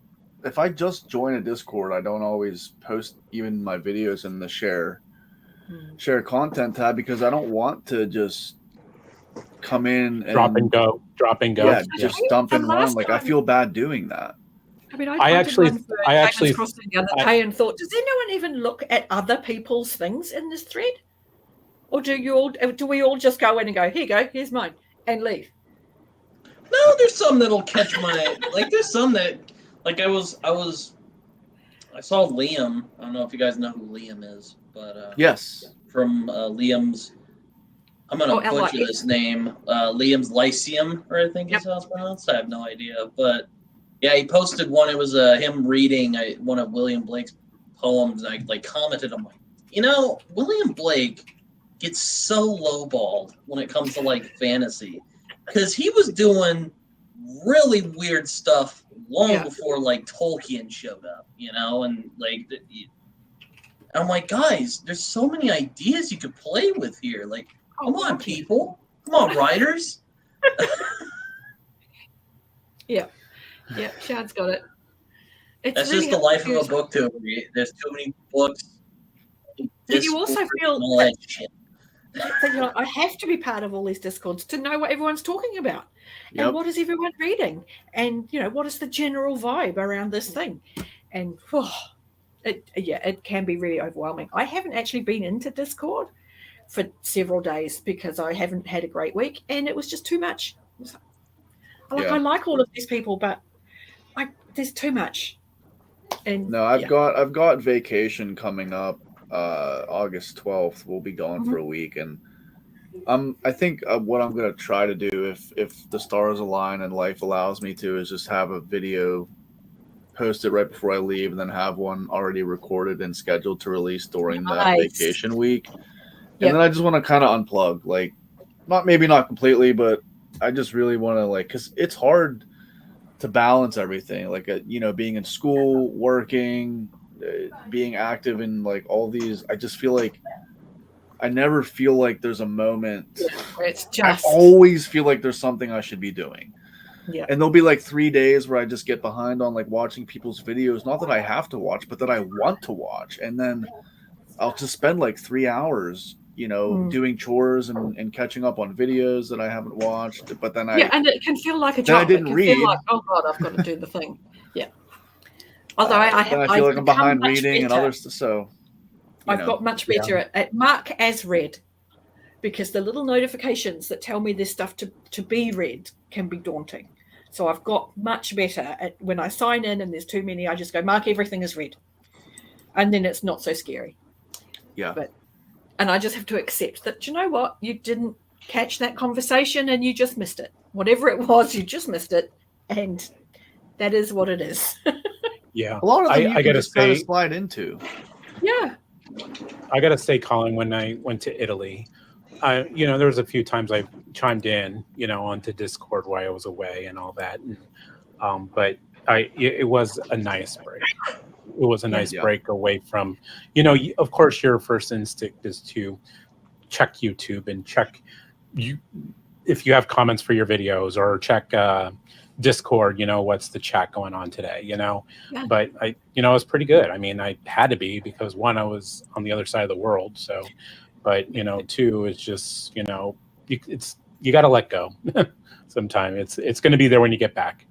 if I just join a Discord, I don't always post even my videos in the share content tab because I don't want to just come in and Drop and go. Yeah, just dump And and run. last Like I time- feel bad doing that. I mean, I did actually- one for I Agnes actually- Crossing the other I- day and thought, does anyone even look at other people's things in this thread, or do we all just go in and go, here you go, here's mine, and leave? No, there's some that'll catch my like. There's some that like I saw Liam. I don't know if you guys know who Liam is, but Yes. from Liam's. I'm gonna Oh, butcher LIS. this name. Liam's Lyceum, or I think is how it's pronounced. I have no idea, but yeah, he posted one. It was him reading one of William Blake's poems. And I commented. I'm like, William Blake gets so lowballed when it comes to fantasy, because he was doing really weird stuff long Yeah. before like Tolkien showed up, and like and I'm like, guys, there's so many ideas you could play with here. Like, come on, okay. people, come on, writers. Yeah, Shad's got it. It's That's really just the life of a confusing. book to read. There's too many books. But you also Discord, feel and all that shit. that you're like, I have to be part of all these discords to know what everyone's talking about, Yep. and what is everyone reading, and what is the general vibe around this thing, and it can be really overwhelming. I haven't actually been into Discord for several days because I haven't had a great week, and it was just too much. Yeah. I like all of these people, but there's too much. And No, I've got vacation coming up, August 12th. We'll be gone for a week, and I think what I'm gonna try to do, if the stars align and life allows me to, is just have a video posted right before I leave, and then have one already recorded and scheduled to release during that Nice. vacation week. And Yep. then I just want to kind of unplug, like maybe not completely, but I just really want to, like, because it's hard to balance everything, like being in school, working, being active in like all these. I just feel like I never feel like there's a moment. It's I just always feel like there's something I should be doing. Yeah. And there'll be like 3 days where I just get behind on like watching people's videos, not that I have to watch, but that I want to watch, and then I'll just spend like 3 hours doing chores and catching up on videos that I haven't watched. But then and it can feel like a then I job. didn't it can read. feel like, oh God, I've got to do the thing. Yeah. Although I feel like I'm behind reading and others. So I've got much better at mark as read, because the little notifications that tell me this stuff to be read can be daunting. So I've got much better at when I sign in and there's too many, I just go mark everything as read, and then it's not so scary. Yeah. And I just have to accept that, you know what, you didn't catch that conversation and you just missed it. Whatever it was, you just missed it, and that is what it is. Yeah, a lot of them you I can gotta just kind of say, slide into. Yeah. I gotta say, Colin, when I went to Italy, there was a few times I chimed in, onto Discord while I was away and all that, and, but it was a nice break. It was a nice break away from, of course, your first instinct is to check YouTube and check if you have comments for your videos, or check Discord, what's the chat going on today, but it was pretty good. I mean, I had to be, because one, I was on the other side of the world. So, but, two, it's just, you got to let go sometime. It's going to be there when you get back.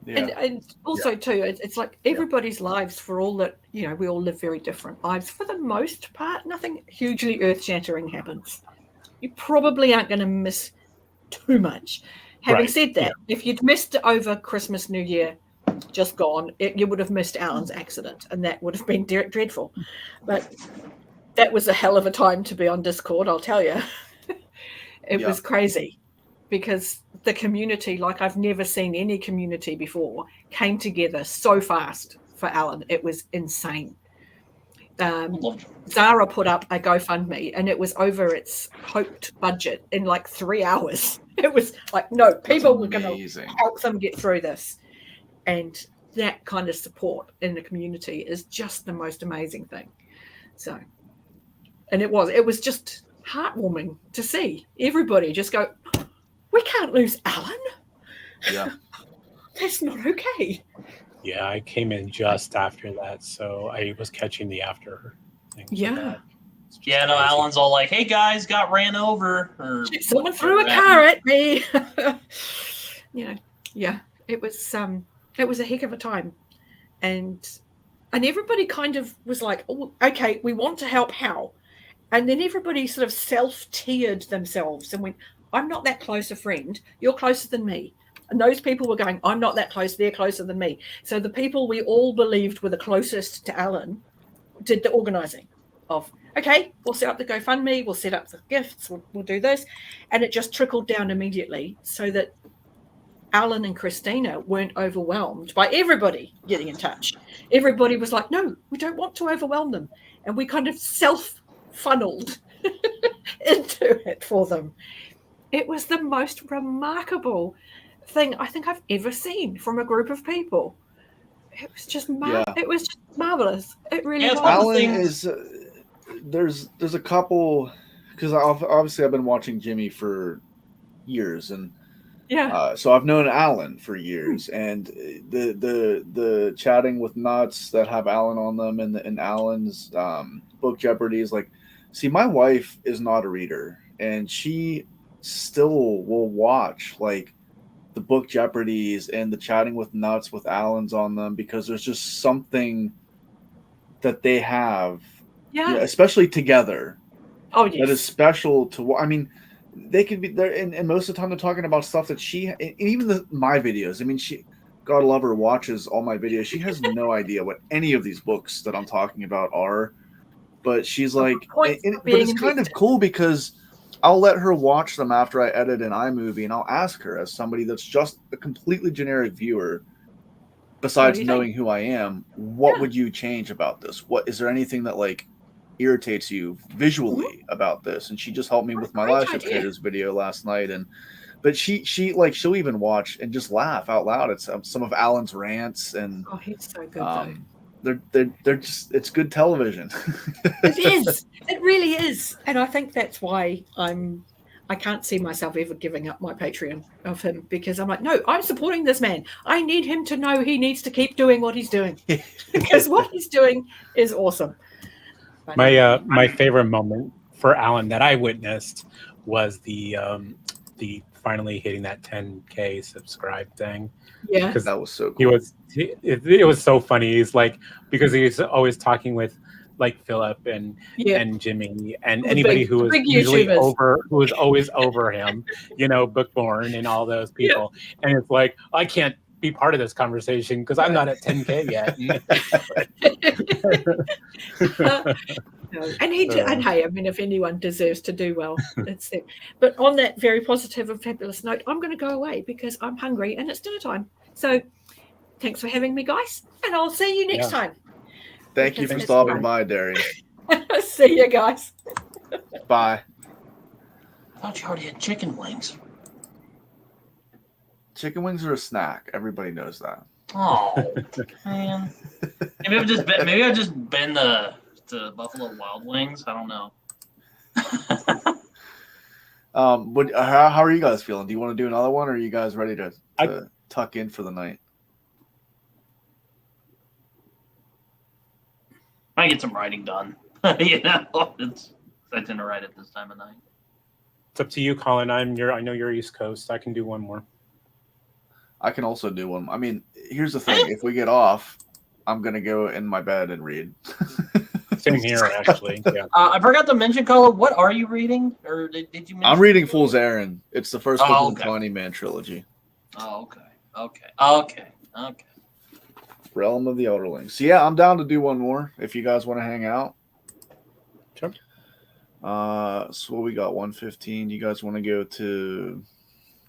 Yeah. And also too, it's like everybody's lives, for all that, we all live very different lives. For the most part, nothing hugely earth-shattering happens. You probably aren't going to miss too much. Having said that, if you'd missed over Christmas, New Year, just gone, you would have missed Alan's accident, and that would have been dreadful. But that was a hell of a time to be on Discord, I'll tell you. It was crazy, because the community, like I've never seen any community before, came together so fast for Alan. It was insane. Zara put up a GoFundMe, and it was over its hoped budget in like 3 hours. It was like, no, people were going to help them get through this. And that kind of support in the community is just the most amazing thing. So, and it was just heartwarming to see everybody just go, we can't lose Alan. Yeah. That's not okay. Yeah, I came in just after that, so I was catching the after thing. Yeah. Yeah, no, Alan's all like, hey guys, got ran over. Or someone threw a car at me. Yeah, it was a heck of a time. And everybody kind of was like, oh, okay, we want to help, how? And then everybody sort of self-tiered themselves and went, I'm not that close a friend. You're closer than me. And those people were going, I'm not that close. They're closer than me. So the people we all believed were the closest to Alan did the organising of, okay, we'll set up the GoFundMe, we'll set up the gifts, we'll do this. And it just trickled down immediately, so that Alan and Christina weren't overwhelmed by everybody getting in touch. Everybody was like, no, we don't want to overwhelm them. And we kind of self-funneled into it for them. It was the most remarkable thing I think I've ever seen from a group of people. It was just Yeah. it was just marvelous. It really Yeah, it's was. one of the Alan things- is there's a couple, because obviously I've been watching Jimmy for years, and Yeah. so I've known Alan for years, and the chatting with nuts that have Alan on them, and Alan's book Jeopardy is like, see, my wife is not a reader, and she still will watch like the book Jeopardies and the chatting with nuts with Alan's on them, because there's just something that they have, Yeah. especially together, Oh that is yes. special to. I mean, they could be there, and most of the time they're talking about stuff that she, and even my videos. I mean, she, God love her, watches all my videos. She has no idea what any of these books that I'm talking about are, but she's Well, the like, points for but being it's kind of invested. cool because I'll let her watch them after I edit an iMovie, and I'll ask her, as somebody that's just a completely generic viewer, besides do you knowing who I am, what Yeah. would you change about this? What is there anything that like irritates you visually about this? And she just helped me What a with my great Lash idea. Creators video last night, and but she like she'll even watch and just laugh out loud at some of Alan's rants, and Oh, he's so good though. they're just, it's good television. It is. It really is. And I think that's why I can't see myself ever giving up my Patreon of him, because I'm like, no, I'm supporting this man. I need him to know he needs to keep doing what he's doing, because what he's doing is awesome. But My favorite moment for Alan that I witnessed was the finally hitting that 10K subscribe thing. yeah, Because That was so he cool. was it was so funny. He's like, because he's always talking with like Philip and yeah. Jimmy and The anybody big- who the was big usually YouTubers. who was always over him, Bookborn and all those Yeah. people. And it's like, I can't be part of this conversation because I'm not at 10K yet. No. And and hey, I mean, if anyone deserves to do well, it's it. But on that very positive and fabulous note, I'm going to go away because I'm hungry and it's dinner time. So thanks for having me, guys, and I'll see you next time. Thank you Because for it's stopping fun. by, Derry. See you guys. Bye. I thought you already had chicken wings. Chicken wings are a snack. Everybody knows that. Oh man. Maybe I've just been to Buffalo Wild Wings. I don't know. But how are you guys feeling? Do you want to do another one, or are you guys ready to tuck in for the night? I get some writing done. It's I tend to write at this time of night. It's up to you, Colin. I know you're East Coast. I can do one more. I can also do one. I mean, here's the thing: if we get off, I'm gonna go in my bed and read. Same here, actually. Yeah. I forgot to mention, Colin. What are you reading, or did you mention? I'm reading Fool's Errand. It's the first book of the okay. Tawny Man trilogy. Oh, okay. Realm of the Elderlings. So yeah, I'm down to do one more if you guys want to hang out. Sure. So what we got? 1:15. You guys want to go to? Do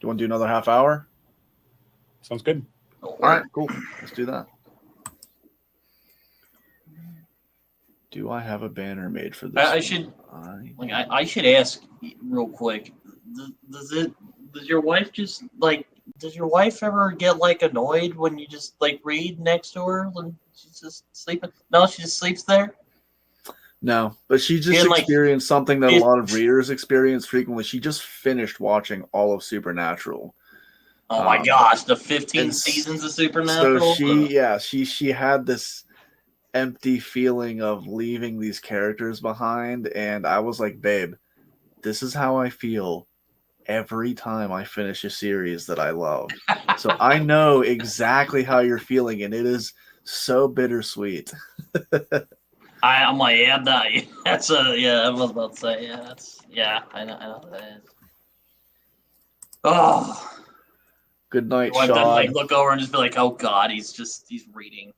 you want to do another half hour? Sounds good. All right, cool. Let's do that. Do I have a banner made for this? I should I should ask real quick. Does your wife just like? Does your wife ever get like annoyed when you just like read next to her when she's just sleeping? No, she just sleeps there. No, but she just And, like, experienced something that a it- lot of readers experience frequently. She just finished watching all of Supernatural. Oh my gosh, the 15 and seasons of Supernatural. So she had this empty feeling of leaving these characters behind, and I was like, babe, this is how I feel every time I finish a series that I love. So I know exactly how you're feeling, and it is so bittersweet. I'm like, yeah, that's yeah. I was about to say, yeah, that's I know what that is. Oh, Good night, my wife doesn't Sean. like look over and just be like, oh god, he's reading.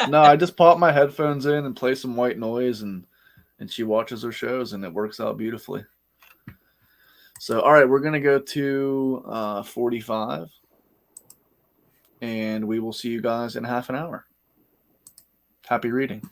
No, I just pop my headphones in and play some white noise, and she watches her shows, and it works out beautifully. So, all right, we're going to go to 45, and we will see you guys in half an hour. Happy reading.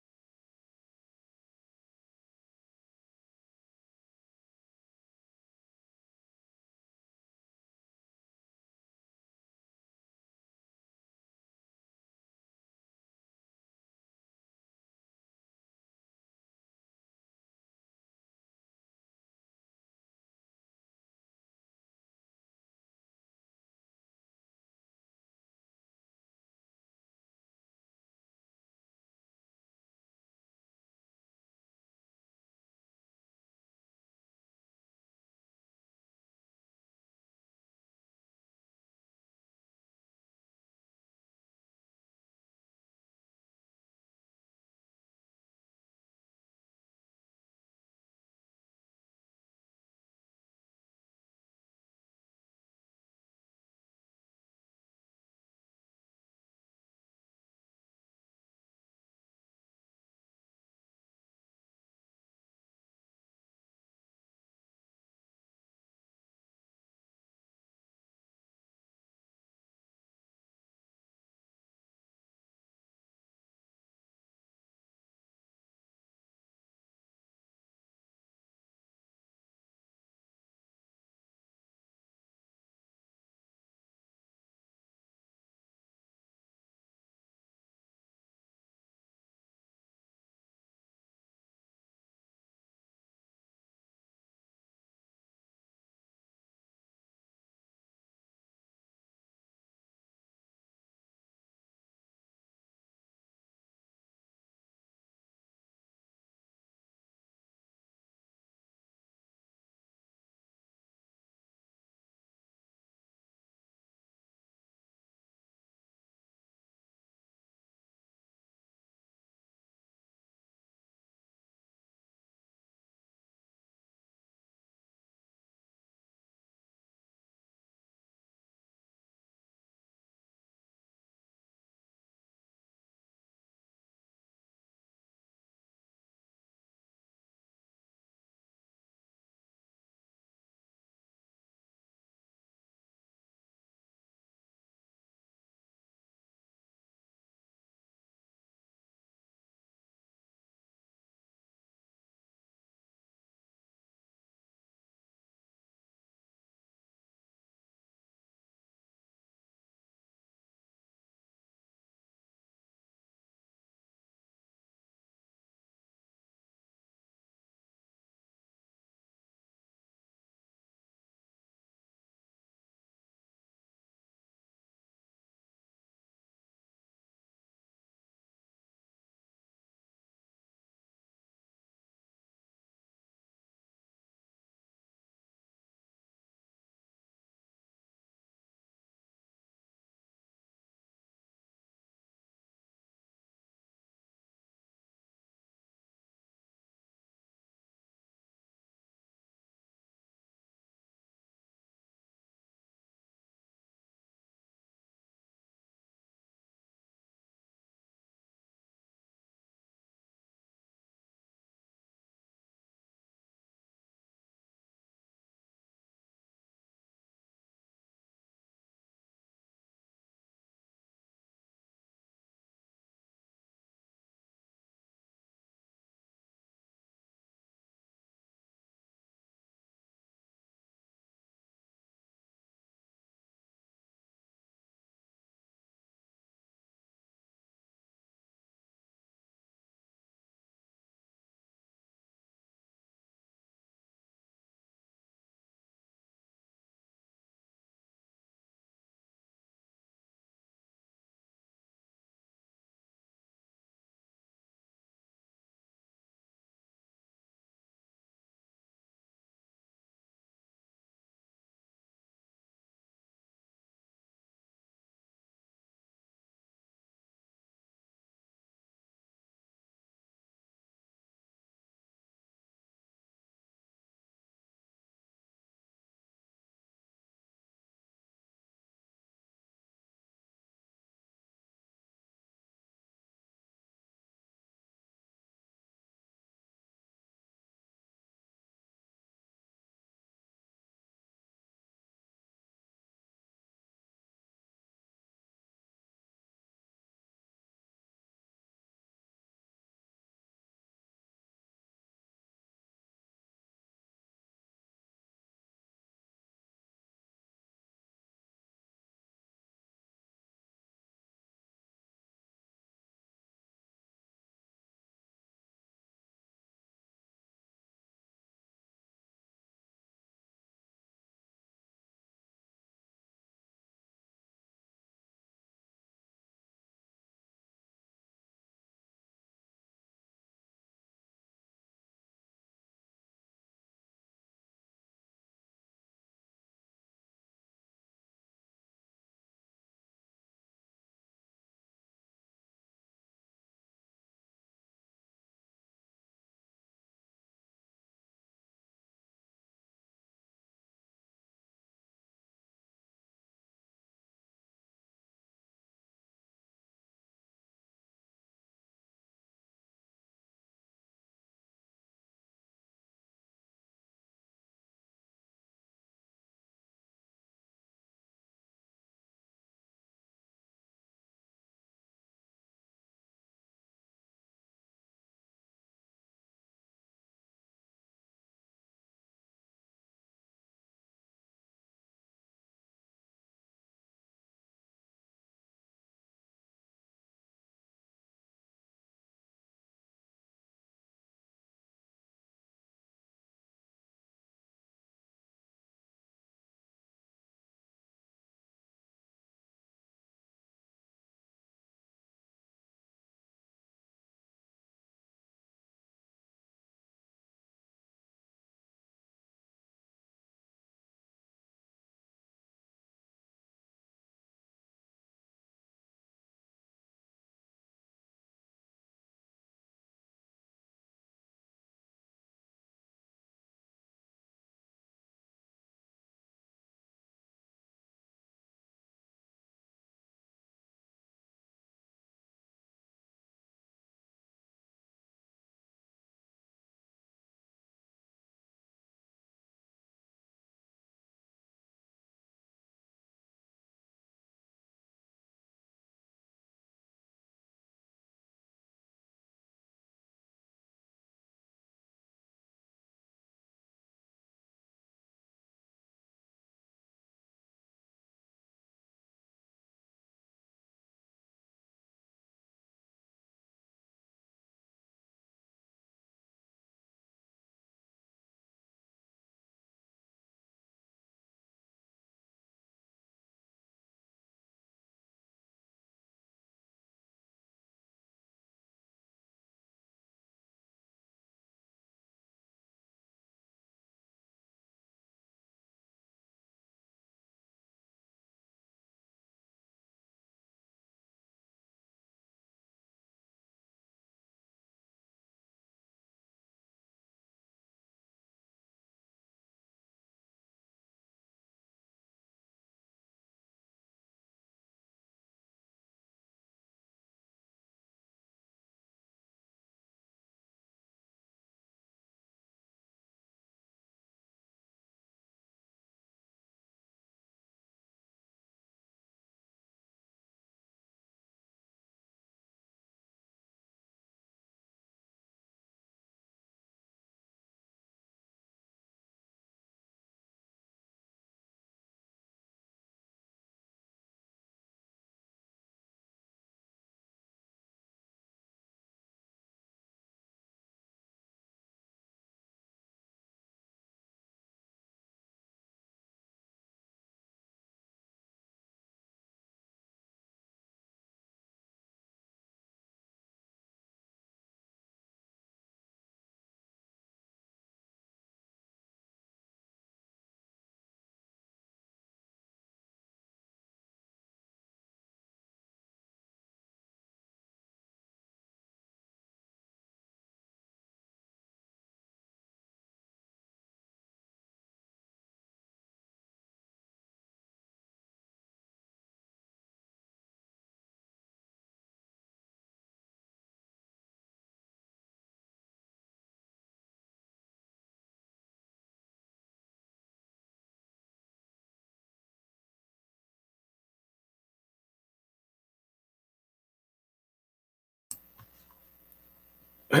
All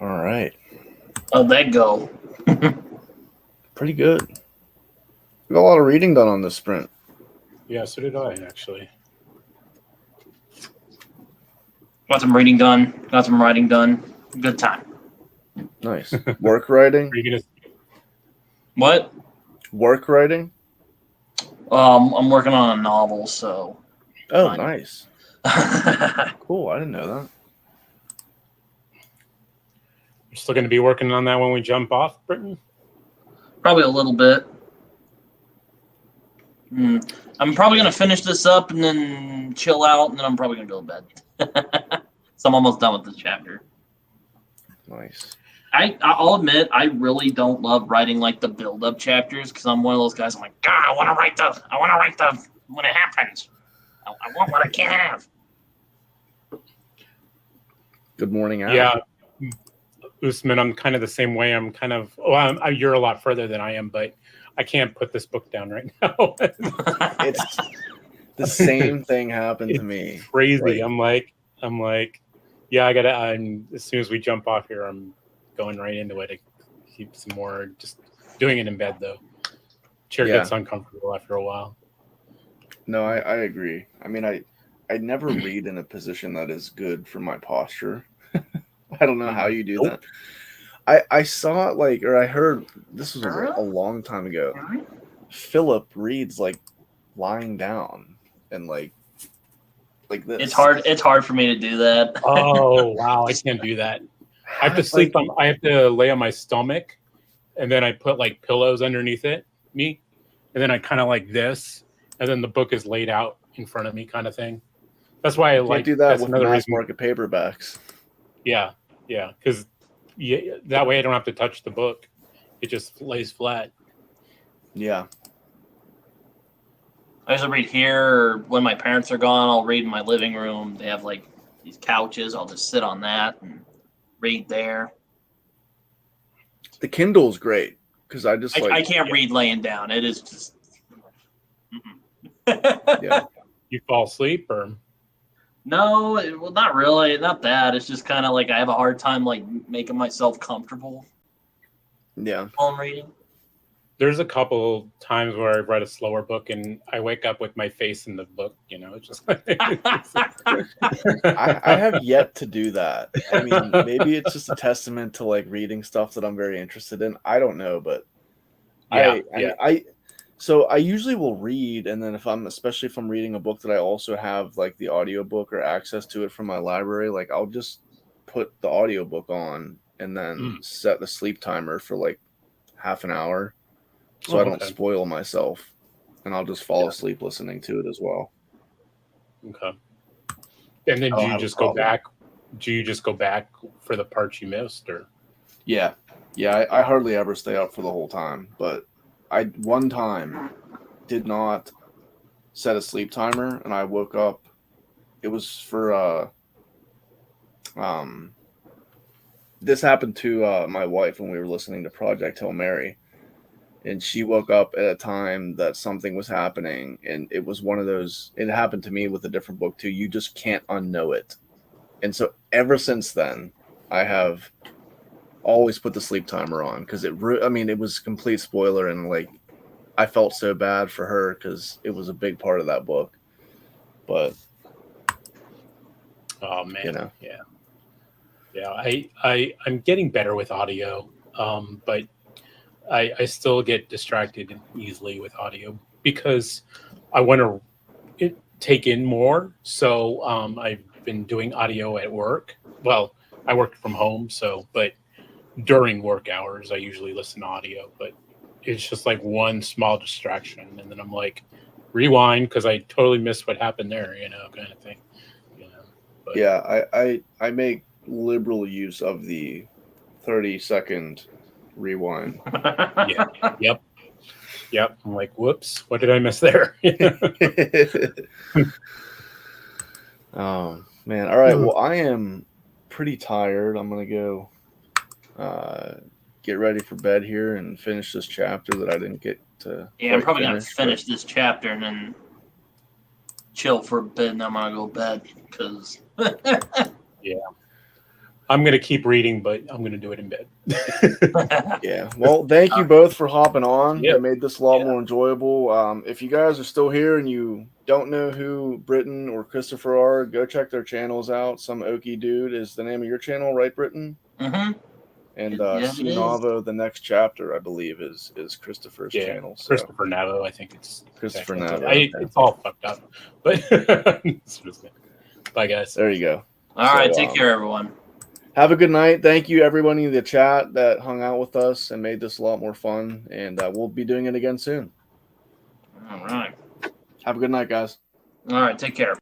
right. How'd that go? Pretty good. We got a lot of reading done on this sprint. Yeah, so did I actually. Got some reading done. Got some writing done. Good time. Nice. Work writing? Are you gonna? What? Work writing? I'm working on a novel, so. Oh, Fine. nice. Cool. I didn't know that. You're still going to be working on that when we jump off, Britton? Probably a little bit. I'm probably gonna finish this up and then chill out, and then I'm probably gonna go to bed. So I'm almost done with this chapter. Nice. I'll admit I really don't love writing like the build-up chapters because I'm one of those guys. I'm like, God, I want to write the when it happens. I want what I can't have. Good morning, Adam. Yeah, Usman, I'm kind of the same way. I'm kind of, well, you're a lot further than I am, but I can't put this book down right now. It's the same thing happened to me. Crazy. Right. I'm like, yeah, I gotta. As soon as we jump off here, I'm going right into it to keep some more. Just doing it in bed though. Chair gets uncomfortable after a while. No, I agree. I mean, I never read in a position that is good for my posture. I don't know how you do that. I saw it or I heard this was a long time ago. Philip reads like lying down and like this. It's hard for me to do that. Oh wow, I can't do that. I have to sleep on. I have to lay on my stomach, and then I put like pillows underneath me, and then I kind of like this, and then the book is laid out in front of me, kind of thing. That's why I like do that that's with another mass reason. market paperbacks. Yeah, because that way I don't have to touch the book; it just lays flat. Yeah. I usually read here, or when my parents are gone, I'll read in my living room. They have like these couches. I'll just sit on that and read there. The Kindle is great because I just I can't read laying down. It is just. Yeah. You fall asleep, or No, well, not really. Not that. It's just kind of like I have a hard time like making myself comfortable Yeah. while I'm reading. there's a couple times where I've read a slower book and I wake up with my face in the book. It's just like I have yet to do that. I mean, maybe it's just a testament to like reading stuff that I'm very interested in. I don't know, but so I usually will read, and then especially if I'm reading a book that I also have like the audiobook or access to it from my library, like I'll just put the audiobook on and then set the sleep timer for like half an hour so I don't spoil myself, and I'll just fall asleep listening to it as well. Okay. And then do you just go back? Do you just go back for the parts you missed, or? Yeah. I hardly ever stay up for the whole time, but I one time did not set a sleep timer, and I woke up. It was for this happened to my wife when we were listening to Project Hail Mary, and she woke up at a time that something was happening, and it was one of those. It happened to me with a different book too. You just can't unknow it, and so ever since then, I have always put the sleep timer on because it was a complete spoiler, and like I felt so bad for her because it was a big part of that book. But oh man, I'm getting better with audio, but I still get distracted easily with audio because I want to take in more. So I've been doing audio at work. Well, I work from home, but during work hours, I usually listen to audio, but it's just like one small distraction. And then I'm like, rewind because I totally missed what happened there, kind of thing. But, yeah, I make liberal use of the 30-second rewind. Yep. I'm like, whoops, what did I miss there? Oh, man. All right. Well, I am pretty tired. I'm going to go get ready for bed here and finish this chapter that I didn't get to. Yeah, I'm probably going to finish this chapter and then chill for a bit, and I'm gonna go to bed because. I'm going to keep reading, but I'm going to do it in bed. Yeah. Well, thank you both for hopping on. Yeah. It made this a lot Yeah. more enjoyable. If you guys are still here and you don't know who Britton or Christopher are, go check their channels out. Some Okie Dude is the name of your channel, right, Britton? Mm-hmm. And Yeah, it C is. Navo, the next chapter, I believe, is Christopher's Yeah, channel. So Christopher Navo, I think it's Christopher technically. Navo. Okay. It's all fucked up, but it's just good. Bye, guys. There you go. All right, So, take care, everyone. Have a good night. Thank you, everybody in the chat that hung out with us and made this a lot more fun. And we'll be doing it again soon. All right. Have a good night, guys. All right, take care.